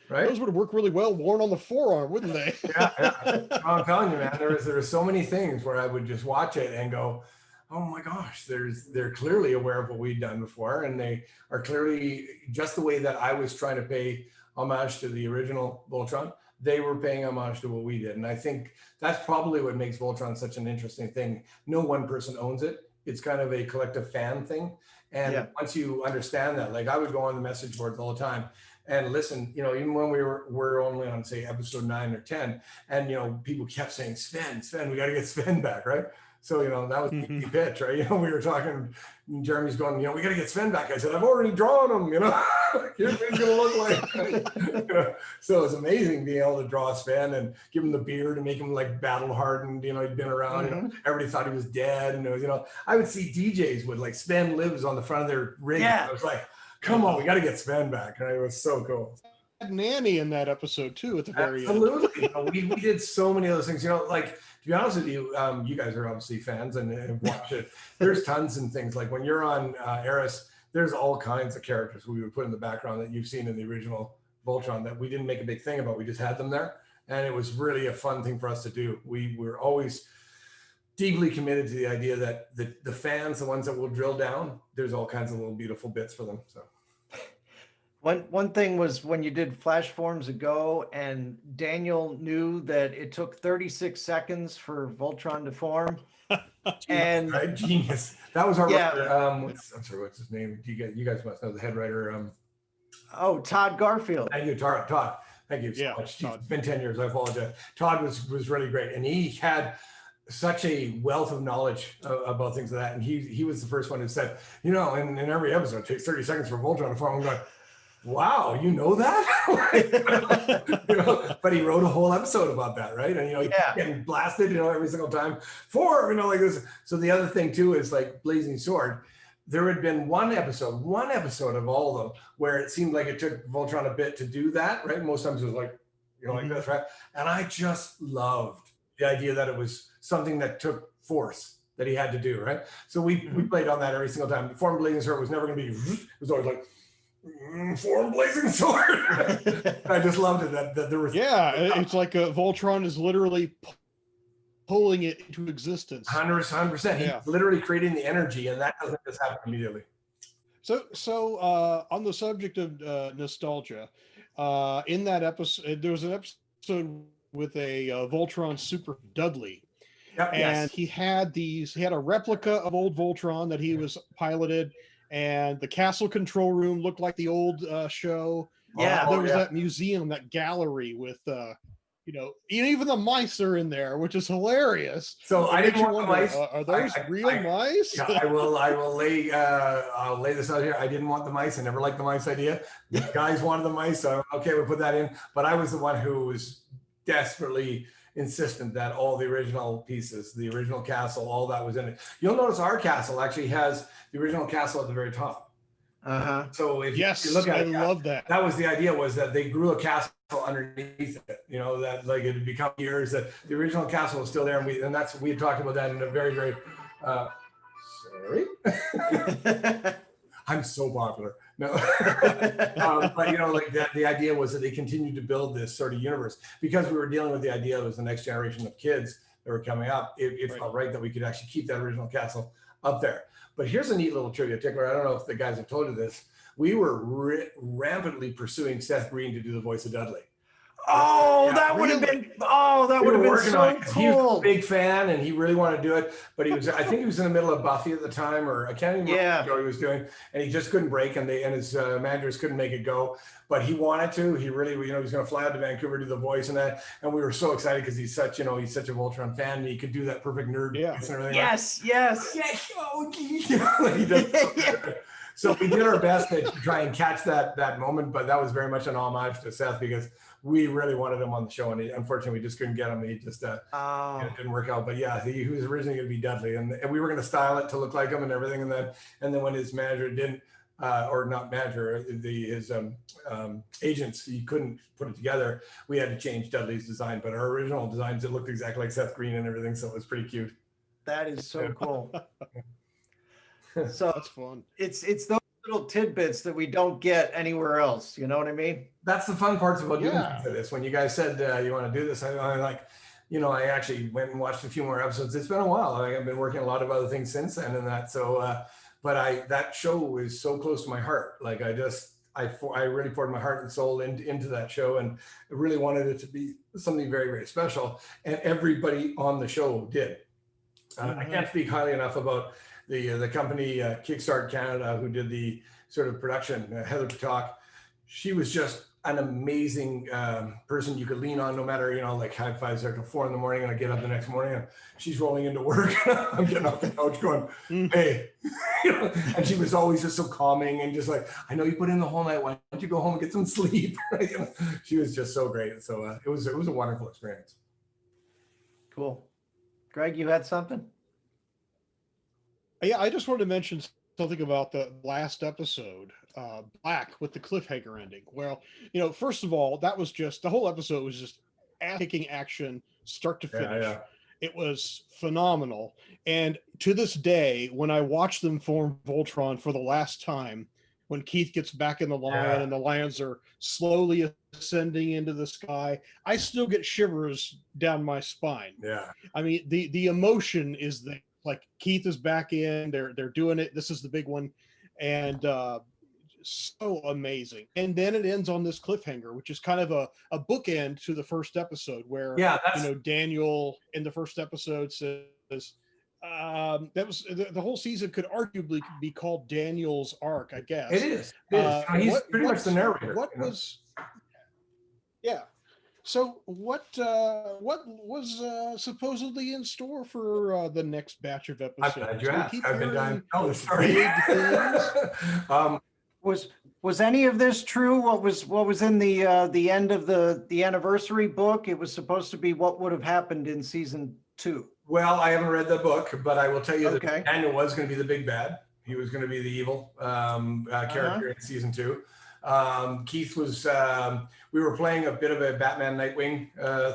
Right. those would work really well worn on the forearm, wouldn't they? Yeah. I'm telling you, man, there was so many things where I would just watch it and go, oh my gosh, they're clearly aware of what we'd done before, and they are clearly, just the way that I was trying to pay homage to the original Voltron, they were paying homage to what we did. And I think that's probably what makes Voltron such an interesting thing. No one person owns it. It's kind of a collective fan thing. And once you understand that, like I would go on the message boards all the time and listen, you know, even when we're only on, say, episode 9 or 10, and, you know, people kept saying, Sven, we got to get Sven back, right? So, you know, that was the pitch, right? You know, we were talking, Jeremy's going, you know, we got to get Sven back. I said, I've already drawn him, you know, here's what he's going to look like. You know? So it's amazing being able to draw Sven and give him the beard and make him like battle hardened, you know, he'd been around, you know, everybody thought he was dead. And it was, you know, I would see DJs with like Sven lives on the front of their rig. I was like, come on, we got to get Sven back. And it was so cool. Nanny in that episode too at the very end. Absolutely. You know, we did so many of those things, you know, like, to be honest with you, you guys are obviously fans and have watched it. There's tons and things like when you're on Eris, there's all kinds of characters we would put in the background that you've seen in the original Voltron that we didn't make a big thing about. We just had them there. And it was really a fun thing for us to do. We were always deeply committed to the idea that the fans, the ones that will drill down, there's all kinds of little beautiful bits for them. So. One thing was when you did Flash Forms Ago, and Daniel knew that it took 36 seconds for Voltron to form. And right? Genius. That was our writer. I'm sorry, what's his name? You guys must know the head writer. Todd Garfield. Thank you, Todd. Thank you so much. It's been 10 years. I apologize. Todd was really great, and he had such a wealth of knowledge about things like that. And he was the first one who said, you know, in every episode, it takes 30 seconds for Voltron to form. I'm going, wow, you know that? You know, but he wrote a whole episode about that, right? And, you know, getting blasted, you know, every single time for, you know, like this. So the other thing too is like Blazing Sword. There had been one episode of all of them where it seemed like it took Voltron a bit to do that, right? Most times it was like, you know, like this, right? And I just loved the idea that it was something that took force that he had to do, right? So we played on that every single time. The form Blazing Sword was never going to be, it was always like, form Blazing Sword. I just loved it that there was. Yeah, it's like Voltron is literally pulling it into existence. 100%. He's literally creating the energy, and that doesn't just happen immediately. So on the subject of nostalgia, in that episode, there was an episode with a Voltron Super Dudley. Yep, and he had a replica of old Voltron that he was piloted. And the castle control room looked like the old show. There was that museum, that gallery with, you know, even the mice are in there, which is hilarious. So I didn't want the mice. Are those real mice? Yeah, I'll lay this out here. I didn't want the mice. I never liked the mice idea. The guys wanted the mice. So okay, we'll put that in. But I was the one who was desperately insistent that all the original pieces, the original castle, all that was in it. You'll notice our castle actually has the original castle at the very top. So if you look at it, I love that. That was the idea, was that they grew a castle underneath it, you know, that like it had become years that the original castle was still there. And we had talked about that in a very, very, sorry. I'm so popular. No, but you know, like that, the idea was that they continued to build this sort of universe because we were dealing with the idea it was the next generation of kids that were coming up. It felt right that we could actually keep that original castle up there. But here's a neat little trivia tickler. I don't know if the guys have told you this. We were rampantly pursuing Seth Green to do the voice of Dudley. Oh, Yeah, that would have really? been. Oh, that We would were have been working on so it 'cause he was a cool. big fan and he really wanted to do it, but I think he was in the middle of Buffy at the time, or I can't even remember Yeah. what show he was doing, and he just couldn't break, and his managers couldn't make it go, but he wanted to. He really, he was going to fly out to Vancouver, do the voice and that, and we were so excited because he's such a Voltron fan, and he could do that perfect nerd voice and everything. Yes. Yes. Like he does. So we did our best to try and catch that moment, but that was very much an homage to Seth because we really wanted him on the show, and unfortunately we just couldn't get him. He just it didn't work out. But yeah, he was originally going to be Dudley, and we were going to style it to look like him and everything, and then when his manager didn't, or not manager, his agents, he couldn't put it together. We had to change Dudley's design, but our original designs, it looked exactly like Seth Green and everything, so it was pretty cute. That is so cool. So That's fun. it's those little tidbits that we don't get anywhere else. You know what I mean? That's the fun parts about doing Yeah. this. When you guys said you want to do this, I'm like, I actually went and watched a few more episodes. It's been a while. I've been working a lot of other things since then, and that. So, but that show is so close to my heart. Like I really poured my heart and soul into that show, and I really wanted it to be something very, very special. And everybody on the show did. I can't speak highly enough about the company Kickstart Canada, who did the sort of production. Heather Patak, she was just an amazing person you could lean on, no matter, like high fives there till 4 a.m, and I get up the next morning and she's rolling into work. I'm getting off the couch going, hey, and she was always just so calming and just like, I know you put in the whole night. Why don't you go home and get some sleep? She was just so great. So it was a wonderful experience. Cool. Greg, you had something? Yeah, I just wanted to mention something about the last episode, Black, with the cliffhanger ending. Well, first of all, that was just, the whole episode was just ass-kicking action, start to finish. Yeah. It was phenomenal. And to this day, when I watch them form Voltron for the last time, when Keith gets back in the lion and the lions are slowly ascending into the sky, I still get shivers down my spine. Yeah. I mean, the emotion is there. Like Keith is back in, they're doing it. This is the big one, and so amazing. And then it ends on this cliffhanger, which is kind of a bookend to the first episode, where Daniel in the first episode says that was the whole season could arguably be called Daniel's arc, I guess. It is. He's pretty much the narrator. What was? Yeah. So what was supposedly in store for the next batch of episodes? I'm glad you asked. I've been dying to tell the story. Was any of this true? What was in the end of the anniversary book? It was supposed to be what would have happened in season 2. Well, I haven't read the book, but I will tell you that Daniel was going to be the big bad. He was going to be the evil character in season 2. Keith was, we were playing a bit of a Batman Nightwing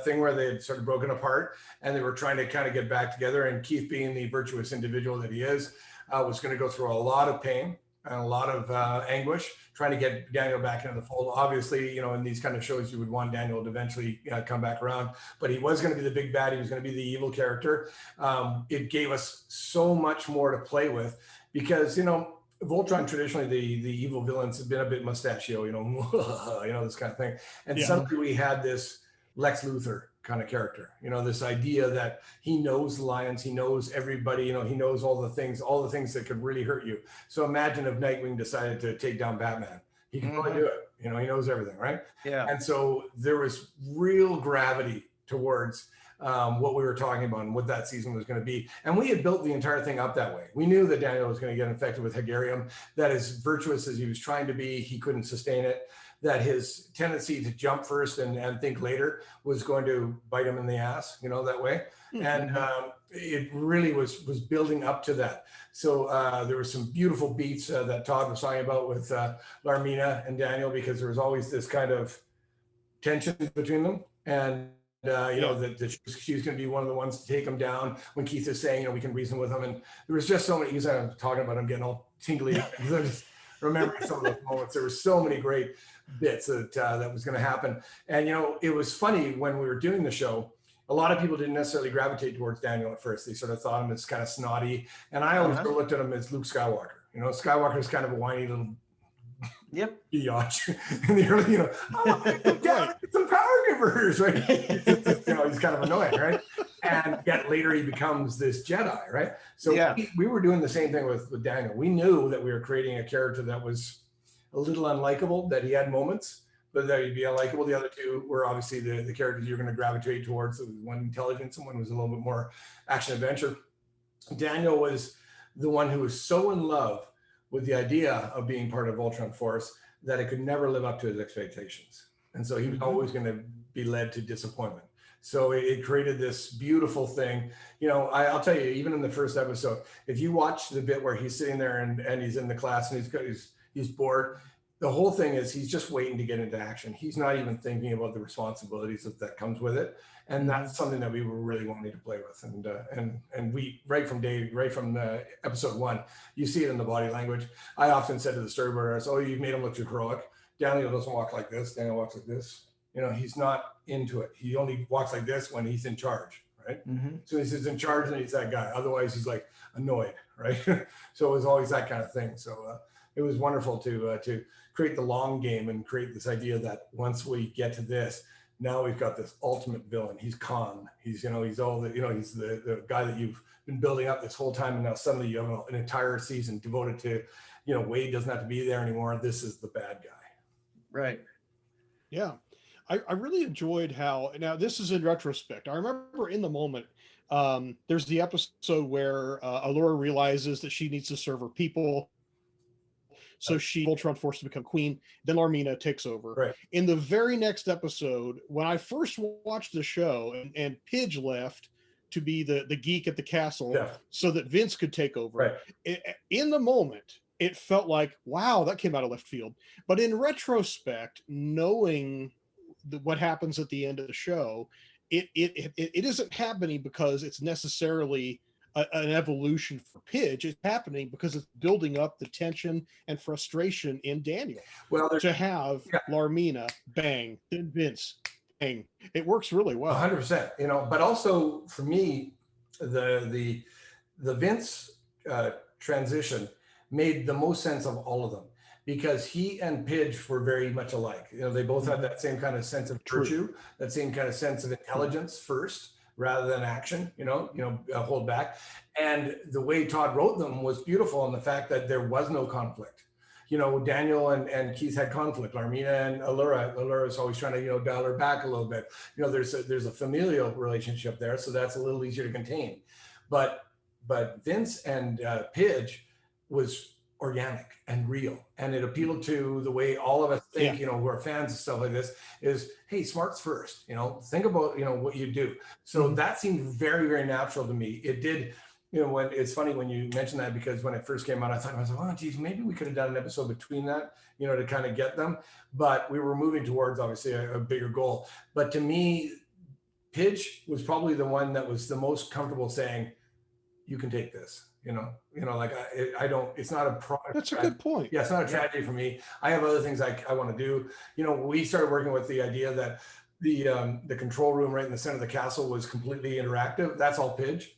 thing where they had sort of broken apart and they were trying to kind of get back together. And Keith, being the virtuous individual that he is, was going to go through a lot of pain and a lot of anguish trying to get Daniel back into the fold. Obviously, in these kind of shows, you would want Daniel to eventually come back around, but he was going to be the big bad. He was going to be the evil character. It gave us so much more to play with because, Voltron, traditionally, the evil villains have been a bit mustachio, this kind of thing. And suddenly we had this Lex Luthor kind of character, this idea that he knows the lions, he knows everybody, he knows all the things that could really hurt you. So imagine if Nightwing decided to take down Batman. He can probably do it. He knows everything, right? Yeah. And so there was real gravity towards what we were talking about and what that season was going to be. And we had built the entire thing up that way. We knew that Daniel was going to get infected with Hegarium, that as virtuous as he was trying to be, he couldn't sustain it, that his tendency to jump first and think later was going to bite him in the ass, that way. And it really was building up to that. So there were some beautiful beats that Todd was talking about with Larmina and Daniel, because there was always this kind of tension between them. And that she's going to be one of the ones to take him down when Keith is saying, we can reason with him. And there was just so many, because I'm talking about, I'm getting all tingly because I just remember some of those moments. There were so many great bits that was going to happen. And, it was funny when we were doing the show, a lot of people didn't necessarily gravitate towards Daniel at first. They sort of thought him as kind of snotty. And I always looked at him as Luke Skywalker. Skywalker is kind of a whiny little biatch in the early, I want to go down and get some power Quivers, right? He's kind of annoying, right? And yet later he becomes this Jedi, right? So we were doing the same thing with Daniel. We knew that we were creating a character that was a little unlikable, that he had moments, but that he'd be unlikable. The other two were obviously the characters you're going to gravitate towards. One intelligence and one was a little bit more action adventure. Daniel was the one who was so in love with the idea of being part of Voltron Force that it could never live up to his expectations. And so he was always going to be led to disappointment. So it created this beautiful thing. I'll tell you, even in the first episode, if you watch the bit where he's sitting there and he's in the class and he's bored, the whole thing is he's just waiting to get into action. He's not even thinking about the responsibilities that comes with it. And that's something that we were really wanting to play with. And we, right from the episode 1, you see it in the body language. I often said to the storyboarders, "Oh, you made him look too heroic. Daniel doesn't walk like this. Daniel walks like this." He's not into it. He only walks like this when he's in charge, right? So he's in charge and he's that guy. Otherwise, he's like annoyed, right? So it was always that kind of thing. So it was wonderful to create the long game and create this idea that once we get to this, now we've got this ultimate villain. He's Khan. He's he's all the he's the guy that you've been building up this whole time, and now suddenly you have an entire season devoted to Wade doesn't have to be there anymore. This is the bad guy. Right. Yeah. I really enjoyed how, now this is in retrospect, I remember in the moment, there's the episode where Allura realizes that she needs to serve her people. So she Voltron Force to become queen. Then Larmina takes over. Right. In the very next episode, when I first watched the show and Pidge left to be the geek at the castle so that Vince could take over. Right. In the moment, it felt like, wow, that came out of left field. But in retrospect, knowing what happens at the end of the show, it isn't happening because it's necessarily an evolution for Pidge. It's happening because it's building up the tension and frustration in Daniel. Well, to have Larmina, bang, then Vince, bang. It works really well. 100%. But also for me, the Vince transition made the most sense of all of them, because he and Pidge were very much alike. They both had that same kind of sense of virtue, that same kind of sense of intelligence first, rather than action, hold back. And the way Todd wrote them was beautiful in the fact that there was no conflict. Daniel and Keith had conflict. Larmina and Allura is always trying to, dial her back a little bit. There's a familial relationship there, so that's a little easier to contain. But Vince and Pidge was organic and real, and it appealed to the way all of us think, who are fans and stuff like this, is, hey, smarts first, think about what you do. So that seemed very, very natural to me. It did, when it's funny when you mention that, because when it first came out, I thought, oh geez, maybe we could have done an episode between that, to kind of get them, but we were moving towards obviously a bigger goal. But to me, Pidge was probably the one that was the most comfortable saying, you can take this. I don't, it's not a product. That's a good point. Yeah, it's not a tragedy for me. I have other things I want to do. We started working with the idea that the control room right in the center of the castle was completely interactive. That's all Pidge,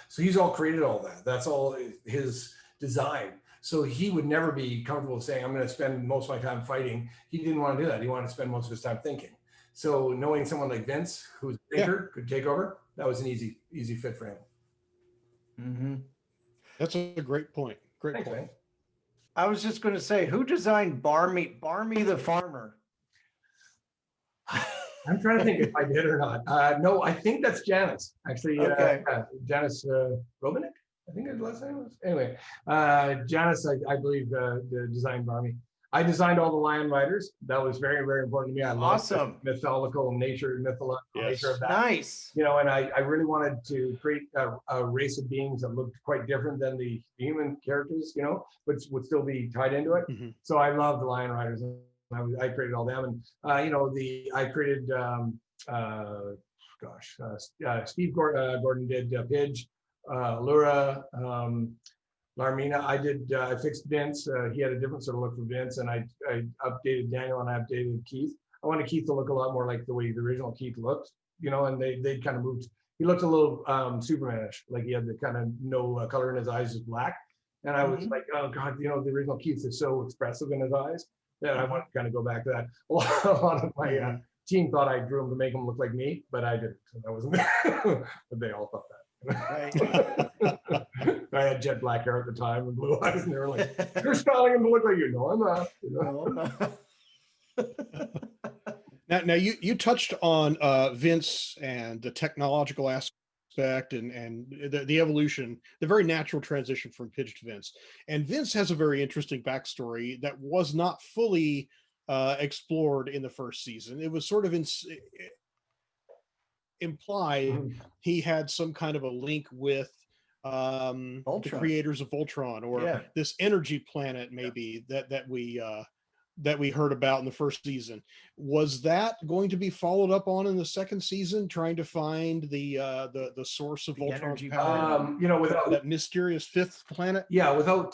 so he's all created all that. That's all his design. So he would never be comfortable saying, I'm going to spend most of my time fighting. He didn't want to do that. He wanted to spend most of his time thinking. So knowing someone like Vince, who's a thinker, could take over, that was an easy fit for him. Mm-hmm. That's a great point. Thanks, Point. Man. I was just going to say, who designed Barmy the farmer? I'm trying to think if I did or not. No, I think that's Janice. Actually, Janice Romanek, I think his last name was. Anyway, Janice, I believe, designed Barmy. I designed all the Lion Riders. That was very, very important to me. I love the mythological nature of that. Nice. And I really wanted to create a race of beings that looked quite different than the human characters, but would still be tied into it. Mm-hmm. So I love the Lion Riders. And I created all them. And, I created, Steve Gordon did Pidge, Allura, Larmina. I fixed Vince. He had a different sort of look for Vince, and I updated Daniel and I updated Keith. I wanted Keith to look a lot more like the way the original Keith looked, and they kind of moved. He looked a little Supermanish, like he had the kind of no color in his eyes, just black. And I was like, oh God, the original Keith is so expressive in his eyes that I want to kind of go back to that. A lot of team thought I drew him to make him look like me, but I didn't. So that wasn't, but they all thought that. Right. I had jet black hair at the time and blue eyes, and they were like, "You're styling him to look like you." No, I'm not. You know? No. Now you touched on Vince and the technological aspect and the evolution, the very natural transition from Pidge to Vince. And Vince has a very interesting backstory that was not fully explored in the first season. It was sort of implied he had some kind of a link with the creators of Voltron, or this energy planet maybe that we heard about in the first season. Was that going to be followed up on in the second season, trying to find the source of Voltron's power? You know, without that mysterious fifth planet? Yeah, without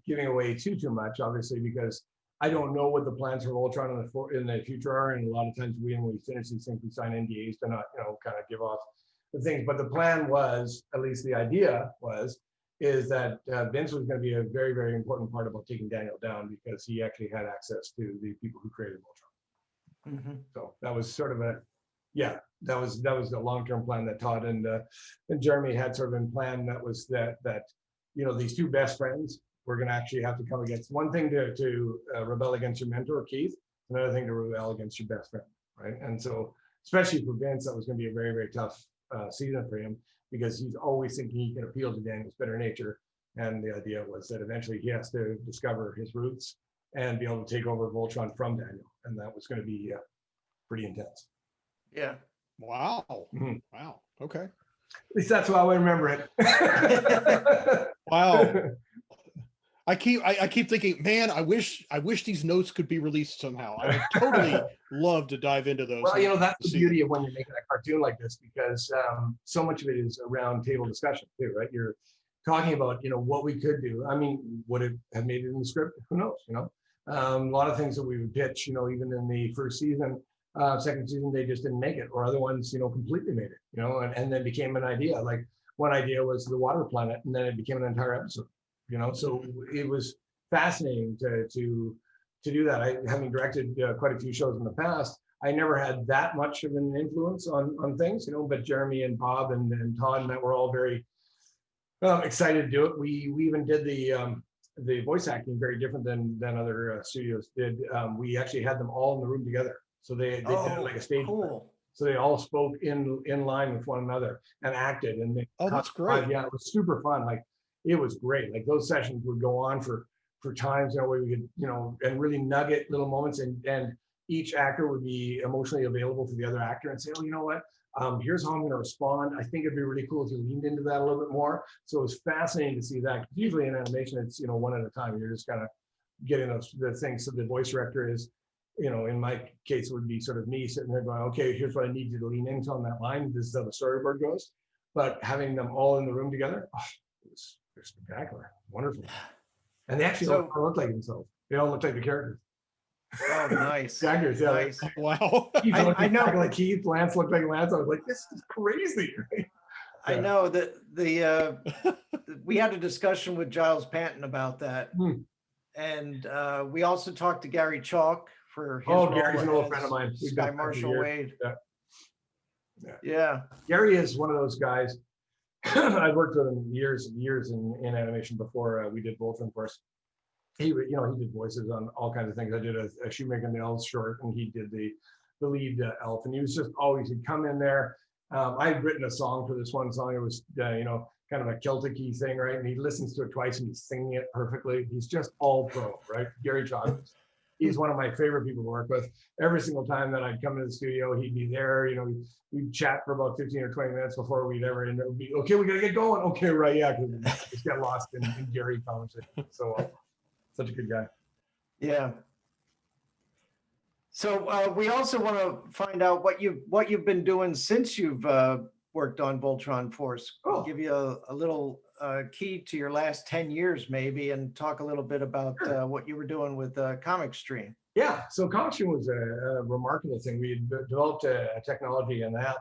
giving away too much, obviously, because I don't know what the plans for Voltron in the future are, and a lot of times when we finish these things, we sign NDAs to not, you know, kind of give off the things. But the plan was, at least the idea was, is that Vince was going to be a very, very important part about taking Daniel down, because he actually had access to the people who created Voltron. So that was sort of that was the long-term plan that Todd and Jeremy had sort of in plan. That was that you know, these two best friends were going to actually have to come against, one thing to rebel against your mentor Keith, another thing to rebel against your best friend, right? And so especially for Vince, that was going to be a very, very tough season for him, because he's always thinking he can appeal to Daniel's better nature. And the idea was that eventually he has to discover his roots and be able to take over Voltron from Daniel. And that was going to be pretty intense. Yeah. Wow. Wow. Okay. At least that's how I remember it. Wow. I keep thinking, man, I wish these notes could be released somehow. I would totally love to dive into those. Well, you know, that's the beauty of when you're making a cartoon like this, because so much of it is a round table discussion too, right? You're talking about, you know, what we could do. I mean, would it have made it in the script? Who knows, you know? A lot of things that we would pitch, you know, even in the first season, second season, they just didn't make it, or other ones, you know, completely made it, you know, and then became an idea. Like one idea was the water planet, and then it became an entire episode. You know, so it was fascinating to do that. Having directed quite a few shows in the past, I never had that much of an influence on things, you know, but Jeremy and Bob and Todd and that were all very excited to do it. We even did the voice acting very different than other studios did. We actually had them all in the room together. So they did it like a stage. Cool. So they all spoke in line with one another and acted. And that's great. Yeah, it was super fun. Like, it was great. Like those sessions would go on for times, you know, where we could, you know, and really nugget little moments, and each actor would be emotionally available for the other actor and say, oh, you know what, here's how I'm going to respond. I think it'd be really cool if you leaned into that a little bit more. So it was fascinating to see that. Usually in animation, it's, you know, one at a time. You're just kind of getting the things. So the voice director is, you know, in my case, it would be sort of me sitting there going, okay, here's what I need you to lean into on that line. This is how the storyboard goes. But having them all in the room together, they're spectacular, wonderful, and they actually all look like themselves. They all look like the characters. Oh, nice. The actors, yeah. Nice. Wow. I know. Like Keith, Lance looked like Lance. I was like, this is crazy. I know that we had a discussion with Giles Panton about that, and we also talked to Gary Chalk for his role. Gary's an old friend of mine. Sky Marshal Wade. Yeah. Gary is one of those guys. I worked with him years and years in animation before we did Voltron Force. He did voices on all kinds of things. I did a Shoemaker and the Elves short, and he did the lead elf, and he was just always, he'd come in there. I had written a song for this one song. It was you know, kind of a Celtic-y thing, right? And he listens to it twice and he's singing it perfectly. He's just all pro, right? Gary Chalk. He's one of my favorite people to work with. Every single time that I'd come to the studio, he'd be there. You know, we'd chat for about 15 or 20 minutes before we'd ever end. It would be, okay, we gotta get going. Okay, right, yeah, because we just get lost in Gary conversation. So such a good guy. Yeah. So we also want to find out what you've been doing since you've worked on Voltron Force. I'll give you a little key to your last 10 years maybe, and talk a little bit about what you were doing with Komixstream. Yeah, so Komixstream was a remarkable thing. We had developed a technology and app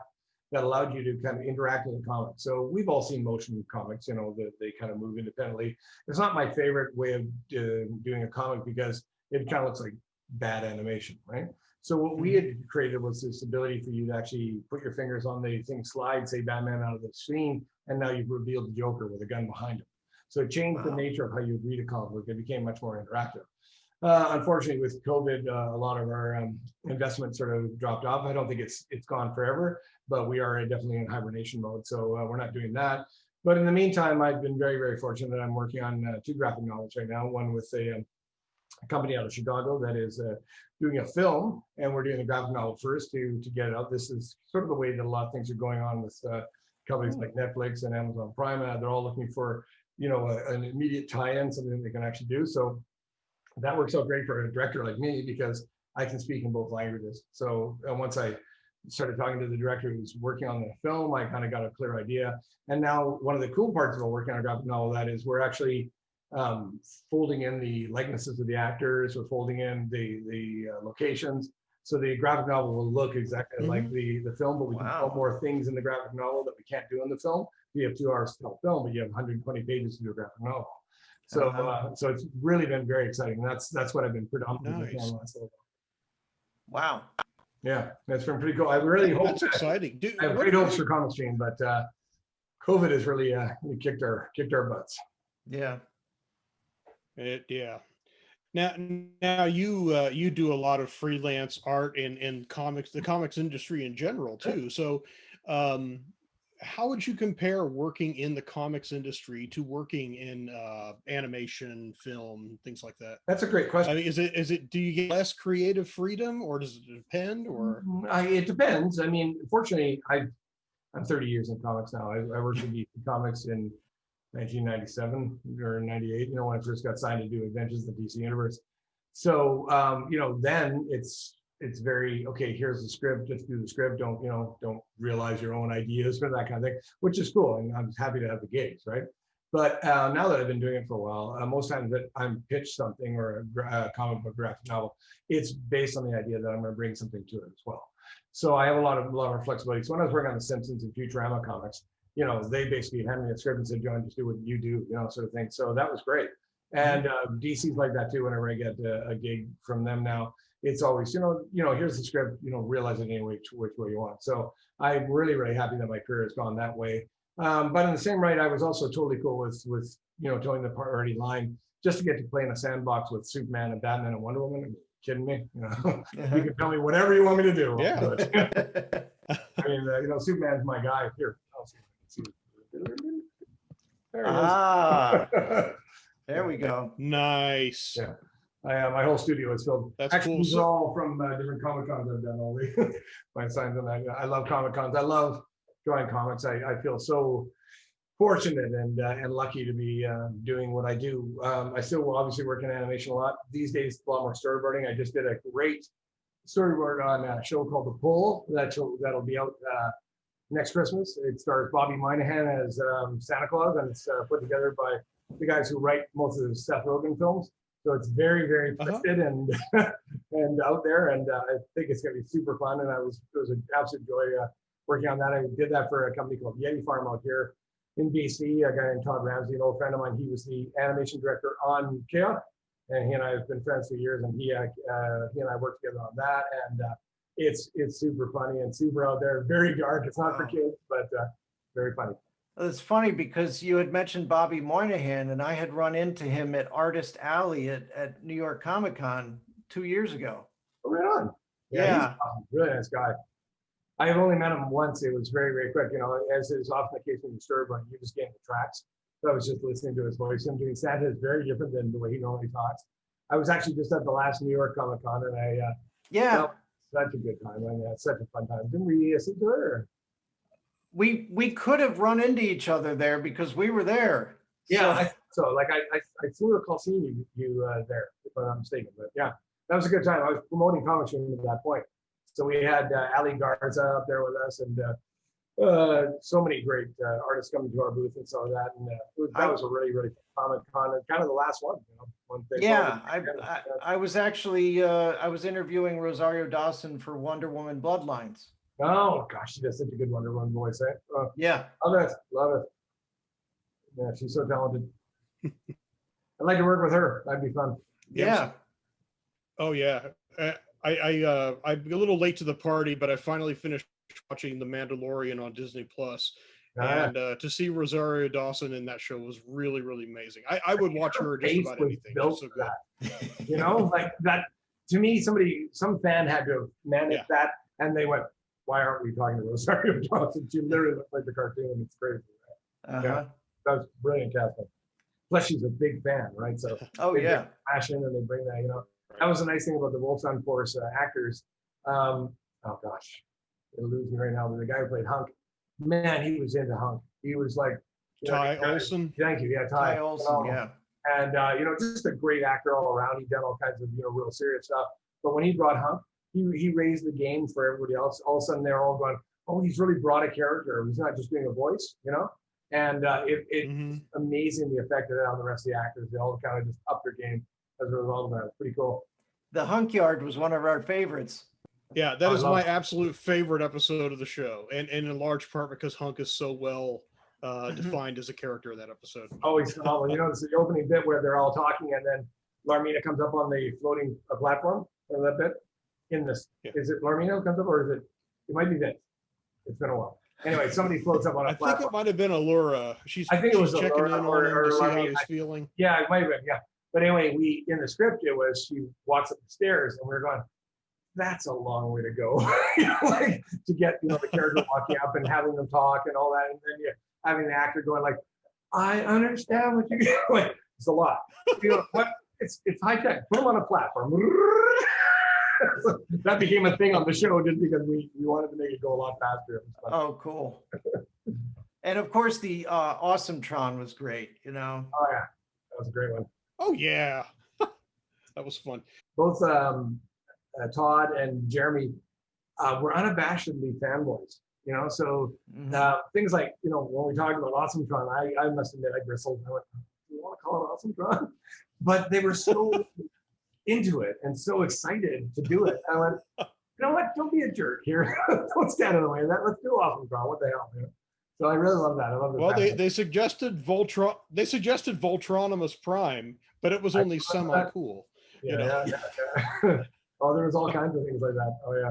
that allowed you to kind of interact with the comic. So we've all seen motion comics, you know, that they kind of move independently. It's not my favorite way of doing a comic, because it kind of looks like bad animation, right? So what we had created was this ability for you to actually put your fingers on the thing, slide, say Batman out of the screen, and now you've revealed the Joker with a gun behind him. So it changed the nature of how you read a comic book. It became much more interactive. Unfortunately, with COVID, a lot of our investment sort of dropped off. I don't think it's gone forever, but we are definitely in hibernation mode. So we're not doing that. But in the meantime, I've been very, very fortunate that I'm working on 2 graphic novels right now. One with a company out of Chicago that is doing a film, and we're doing a graphic novel first to get it out. This is sort of the way that a lot of things are going on with companies like Netflix and Amazon Prime. They're all looking for, you know, an immediate tie-in, something they can actually do. So that works out great for a director like me because I can speak in both languages. So once I started talking to the director who's working on the film, I kind of got a clear idea. And now one of the cool parts about working on a graphic novel that is we're actually folding in the likenesses of the actors, we're folding in the locations. So the graphic novel will look exactly like the film, but we can put more things in the graphic novel that we can't do in the film. You have 2 hours to tell film, but you have 120 pages to do a graphic novel. So so it's really been very exciting. That's what I've been predominantly working on last little while. Wow. Yeah, that's been pretty cool. I really hope that's exciting. Dude, I have great hopes for Komixstream, but COVID has really kicked our butts. Yeah. Yeah. Now you do a lot of freelance art in comics, the comics industry in general too. So how would you compare working in the comics industry to working in animation, film, things like that? That's a great question. I mean, is it do you get less creative freedom, or does it depend, or? It depends. I mean, fortunately, I'm 30 years in comics now. I worked in DC Comics in 1997 or 98, you know, when I first got signed to do Adventures in the DC Universe. So, you know, then it's very, okay, here's the script, just do the script. Don't realize your own ideas or that kind of thing, which is cool. And I'm happy to have the gigs, right? But now that I've been doing it for a while, most times that I'm pitched something or a comic book graphic novel, it's based on the idea that I'm going to bring something to it as well. So I have a lot of flexibility. So when I was working on The Simpsons and Futurama comics, you know, they basically handed me a script and said, John, just do what you do, you know, sort of thing. So that was great. And DC's like that too. Whenever I get a gig from them now, it's always, you know, here's the script, you know, realize it any which way you want. So I'm really, really happy that my career has gone that way. But in the same right, I was also totally cool with you know, towing the party line just to get to play in a sandbox with Superman and Batman and Wonder Woman. Are you kidding me? You know, you can tell me whatever you want me to do. Yeah. I mean, you know, Superman's my guy. Here, I'll see. There There we go. Nice. Yeah. My whole studio is filled. That's actually cool. These are all from different Comic Cons I've done. All the my signs on that. I love Comic Cons. I love drawing comics. I feel so fortunate and lucky to be doing what I do. I still will obviously work in animation a lot these days. A lot more storyboarding. I just did a great storyboard on a show called The Pull. That'll be out next Christmas. It stars Bobby Moynihan as Santa Claus, and it's put together by the guys who write most of the Seth Rogen films. So it's very, very twisted and and out there, and I think it's going to be super fun. And it was an absolute joy working on that. I did that for a company called Yeti Farm out here in BC. A guy named Todd Ramsey, an old friend of mine. He was the animation director on Chaos, and he and I have been friends for years. And he and I worked together on that, and it's super funny and super out there. Very dark. It's not for kids, but very funny. It's funny because you had mentioned Bobby Moynihan, and I had run into him at Artist Alley at New York Comic Con 2 years ago. Oh, right on. Yeah. He's awesome. Really nice guy. I have only met him once. It was very, very quick. You know, as is often the case when you storyboard, you just get the tracks. So I was just listening to his voice. Him doing Santa is very different than the way he normally talks. I was actually just at the last New York Comic Con, and I felt such a good time. I mean, such a fun time. Didn't we see each other? We could have run into each other there because we were there. Yeah, so like I still recall seeing you there, if I'm not mistaken. But yeah, that was a good time. I was promoting Komixstream at that point. So we had Ali Garza up there with us, and so many great artists coming to our booth and some of that. And that was a really, really fun Comic Con, and kind of the last one. You know, one thing. Yeah, I was actually I was interviewing Rosario Dawson for Wonder Woman Bloodlines. Oh gosh, she does such a good Wonder Woman voice, eh? Yeah. Love it. Yeah, she's so talented. I'd like to work with her. That'd be fun. Yeah. Oh yeah. I'm a little late to the party, but I finally finished watching The Mandalorian on Disney Plus. And to see Rosario Dawson in that show was really, really amazing. I would watch her just Face about was anything. built She's so for good. that. You know, like that. To me, some fan had to have managed that, and they went, "Why aren't we talking to Rosario Dawson? She literally looked like the cartoon. It's crazy." Right? Yeah, that was brilliant casting. Plus, she's a big fan, right? So, they bring passion, and they bring that. You know, that was the nice thing about the Voltron Force actors. Oh gosh, it'll lose me right now. But the guy who played Hunk, man, he was into Hunk. He was like Ty Olson. Thank you. Yeah, Ty Olson. Yeah. And you know, just a great actor all around. He'd done all kinds of, you know, real serious stuff. But when he brought Hunk, he raised the game for everybody else. All of a sudden, they're all going, "Oh, he's really brought a character. He's not just doing a voice," you know. And it's amazing the effect of that on the rest of the actors. They all kind of just upped their game as a result of that. It's pretty cool. The Hunk Yard was one of our favorites. Yeah, that is my absolute favorite episode of the show, and in large part because Hunk is so well defined as a character in that episode. Oh, he's phenomenal. You know, it's the opening bit where they're all talking, and then Larmina comes up on the floating platform. Remember that bit? In this, is it Larmina who comes up, or is it? It might be Vince. It's been a while. Anyway, somebody floats up on a platform. I think it might have been Allura. I think it was checking Allura in on him to see how Larmina. he's feeling. Yeah, it might have been. Yeah, but anyway, in the script it was she walks up the stairs, and we were going, that's a long way to go, you know, like to get, you know, the character walking up and having them talk and all that, and then having the actor going like, I understand what you're like. It's a lot. You know what? It's high tech. Put them on a platform. That became a thing on the show just because we wanted to make it go a lot faster. Oh, cool. And of course, the Awesome Tron was great. You know. Oh yeah, that was a great one. Oh yeah, that was fun. Both Todd and Jeremy were unabashedly fanboys, you know, so things like, you know, when we talked about Awesome Tron, I must admit I bristled. I went, do you want to call it Awesome Tron? But they were so into it and so excited to do it. I went, you know what, don't be a jerk here. Don't stand in the way of that. Let's do Awesome Tron. What the hell, man? So I really love that. I love it. Well, they suggested Voltron. They suggested Voltronimus Prime, but it was only semi-cool. Yeah. Oh, there was all kinds of things like that. Oh, yeah.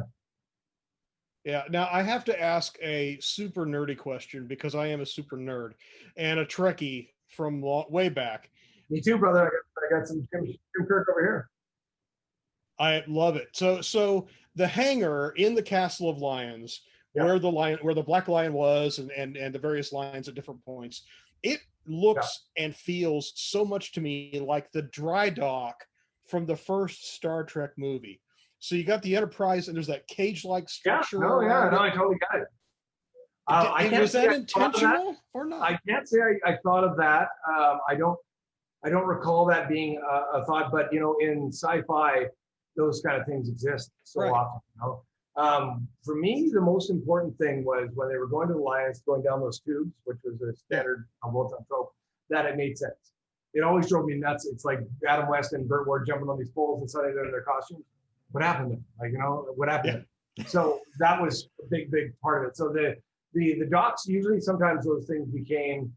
Yeah. Now, I have to ask a super nerdy question because I am a super nerd and a Trekkie from way back. Me too, brother. I got some Tim Kirk over here. I love it. So the hangar in the Castle of Lions, where the Black Lion was, and the various lions at different points, it looks and feels so much to me like the dry dock from the first Star Trek movie. So you got the Enterprise, and there's that cage-like structure. I totally got it. Was that intentional or not? I can't say I thought of that. I don't recall that being a thought, but you know, in sci-fi, those kind of things exist so often. You know? For me, the most important thing was when they were going to the Lions, going down those tubes, which was a standard Voltron trope, that it made sense. It always drove me nuts. It's like Adam West and Burt Ward jumping on these poles and suddenly they're in their costumes. What happened to them? Like, you know, what happened? So that was a big part of it. So the docks, usually sometimes those things became,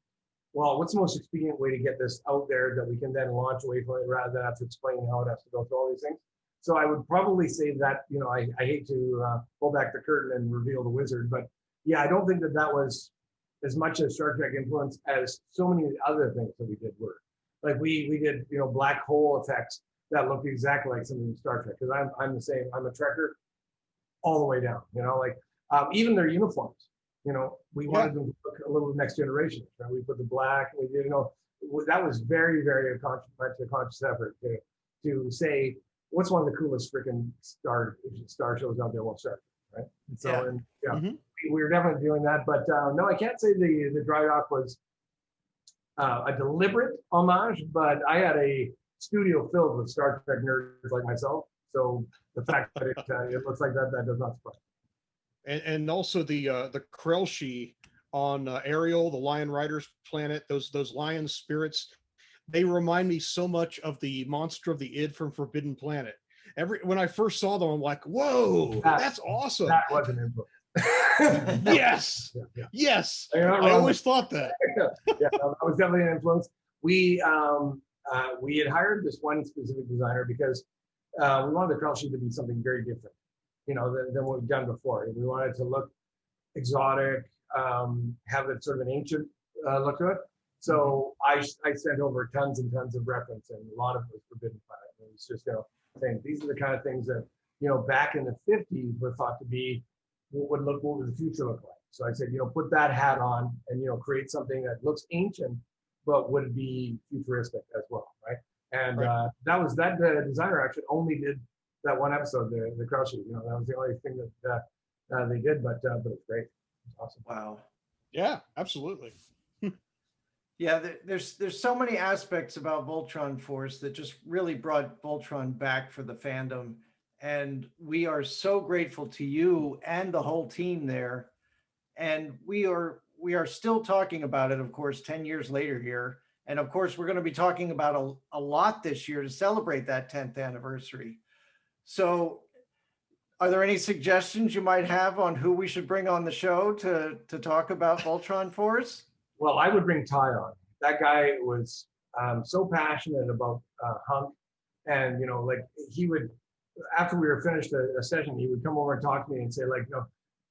well, what's the most expedient way to get this out there that we can then launch away from it rather than have to explain how it has to go through all these things. So I would probably say that, you know, I hate to pull back the curtain and reveal the wizard, but yeah, I don't think that was as much a Star Trek influence as so many other things that we did were. Like we did, you know, black hole effects that look exactly like something in Star Trek, because I'm the same. I'm a Trekker all the way down, you know, like even their uniforms, you know, we wanted them to look a little Next Generation. Right? We put the black, we did, you know, that was very, very a conscious effort to say, what's one of the coolest freaking star shows out there? Well, Star Trek, right? And so, we were definitely doing that, but no, I can't say the dry dock was a deliberate homage, but I had a studio filled with Star Trek nerds like myself. So the fact that it looks like that does not surprise me. And also the Krelshi on Ariel, the Lion Riders planet, those lion spirits, they remind me so much of the monster of the Id from Forbidden Planet. When I first saw them, I'm like, whoa, that's awesome. That was an influence. Yes. Yes. I always thought that. That was definitely an influence. We had hired this one specific designer because we wanted the crawl sheet to be something very different, than what we've done before. We wanted to look exotic, have it sort of an ancient look to it. So I sent over tons and tons of reference, and a lot of it was forbidden planet. It was just saying these are the kind of things that back in the 50s were thought to be what would the future look like. So I said, put that hat on and create something that looks ancient but would be futuristic as well, right? And Right. that designer actually only did that one episode, the crowd sheet. That was the only thing that they did, but it's great. It's awesome. Wow. Yeah, absolutely. Yeah, there's so many aspects about Voltron Force that just really brought Voltron back for the fandom. And we are so grateful to you and the whole team there. And we are still talking about it, of course, 10 years later here. And of course, we're going to be talking about a lot this year to celebrate that 10th anniversary. So are there any suggestions you might have on who we should bring on the show to talk about Voltron Force? Well, I would bring Ty on. That guy was so passionate about Hunk, and he would, after we were finished a session, he would come over and talk to me and say,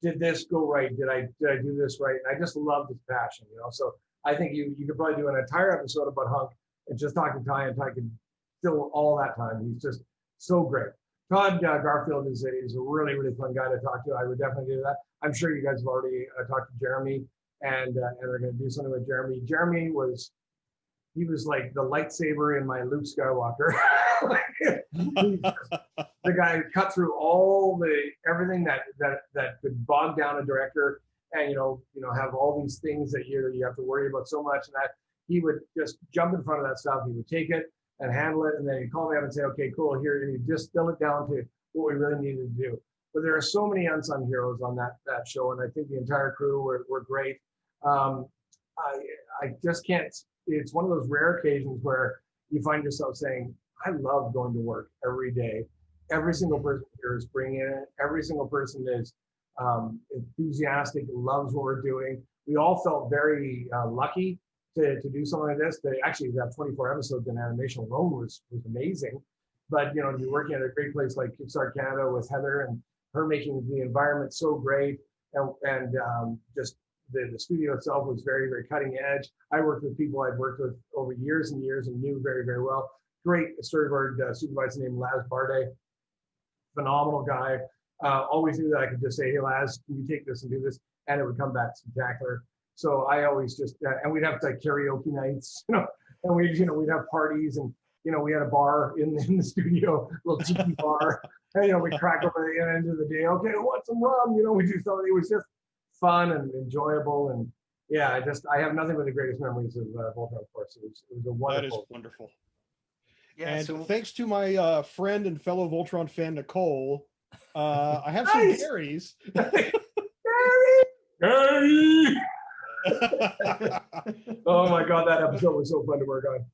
did this go right? Did I do this right? And I just loved his passion, So I think you could probably do an entire episode about Hunk and just talk to Ty, and Ty could fill all that time. He's just so great. Todd Garfield is a really, really fun guy to talk to. I would definitely do that. I'm sure you guys have already talked to Jeremy, and they're going to do something with Jeremy. Jeremy was like the lightsaber in my Luke Skywalker. The guy cut through everything that could bog down a director, and have all these things that you have to worry about so much, and that he would just jump in front of that stuff. He would take it and handle it, and then he'd call me up and say, okay, cool, here, and he'd just distill it down to what we really needed to do. But there are so many unsung heroes on that show, and I think the entire crew were great. I just can't, it's one of those rare occasions where you find yourself saying, I love going to work every day. Every single person here is bringing it. Every single person is enthusiastic, loves what we're doing. We all felt very lucky to do something like this. They actually have 24 episodes in animation alone was amazing. But to be working at a great place like Kickstart Canada with Heather, and her making the environment so great, and just the studio itself was very, very cutting edge. I worked with people I'd worked with over years and years and knew very, very well. Great storyboard supervisor named Laz Barde, phenomenal guy. Always knew that I could just say, hey Laz, can you take this and do this? And it would come back spectacular. So I always just, and we'd have like karaoke nights, and we'd have parties, and we had a bar in the studio, a little tiki bar, and we'd crack over the end of the day. Okay, want some rum? We do something. It was just fun and enjoyable, and yeah, I have nothing but the greatest memories of Voltron Force. It was a wonderful. That is wonderful. Yeah, And so thanks to my friend and fellow Voltron fan Nicole, I have some Nice. berries. Gary! Oh my God, that episode was so fun to work on.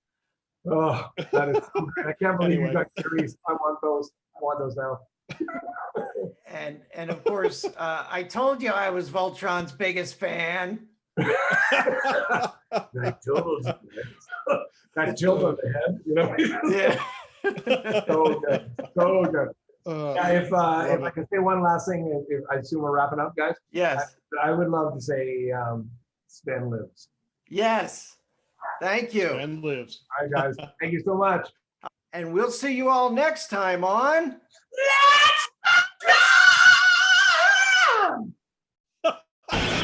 Oh, that is so great. I can't believe you got series. I want those now. and of course, I told you I was Voltron's biggest fan. I told you. That chilled on the head, Yeah. So good. So good. Yeah, if I it. can say one last thing, I assume we're wrapping up, guys. Yes. I would love to say Sven lives. Yes. Thank you. And lives. All right, guys. Thank you so much. And we'll see you all next time on Let's go!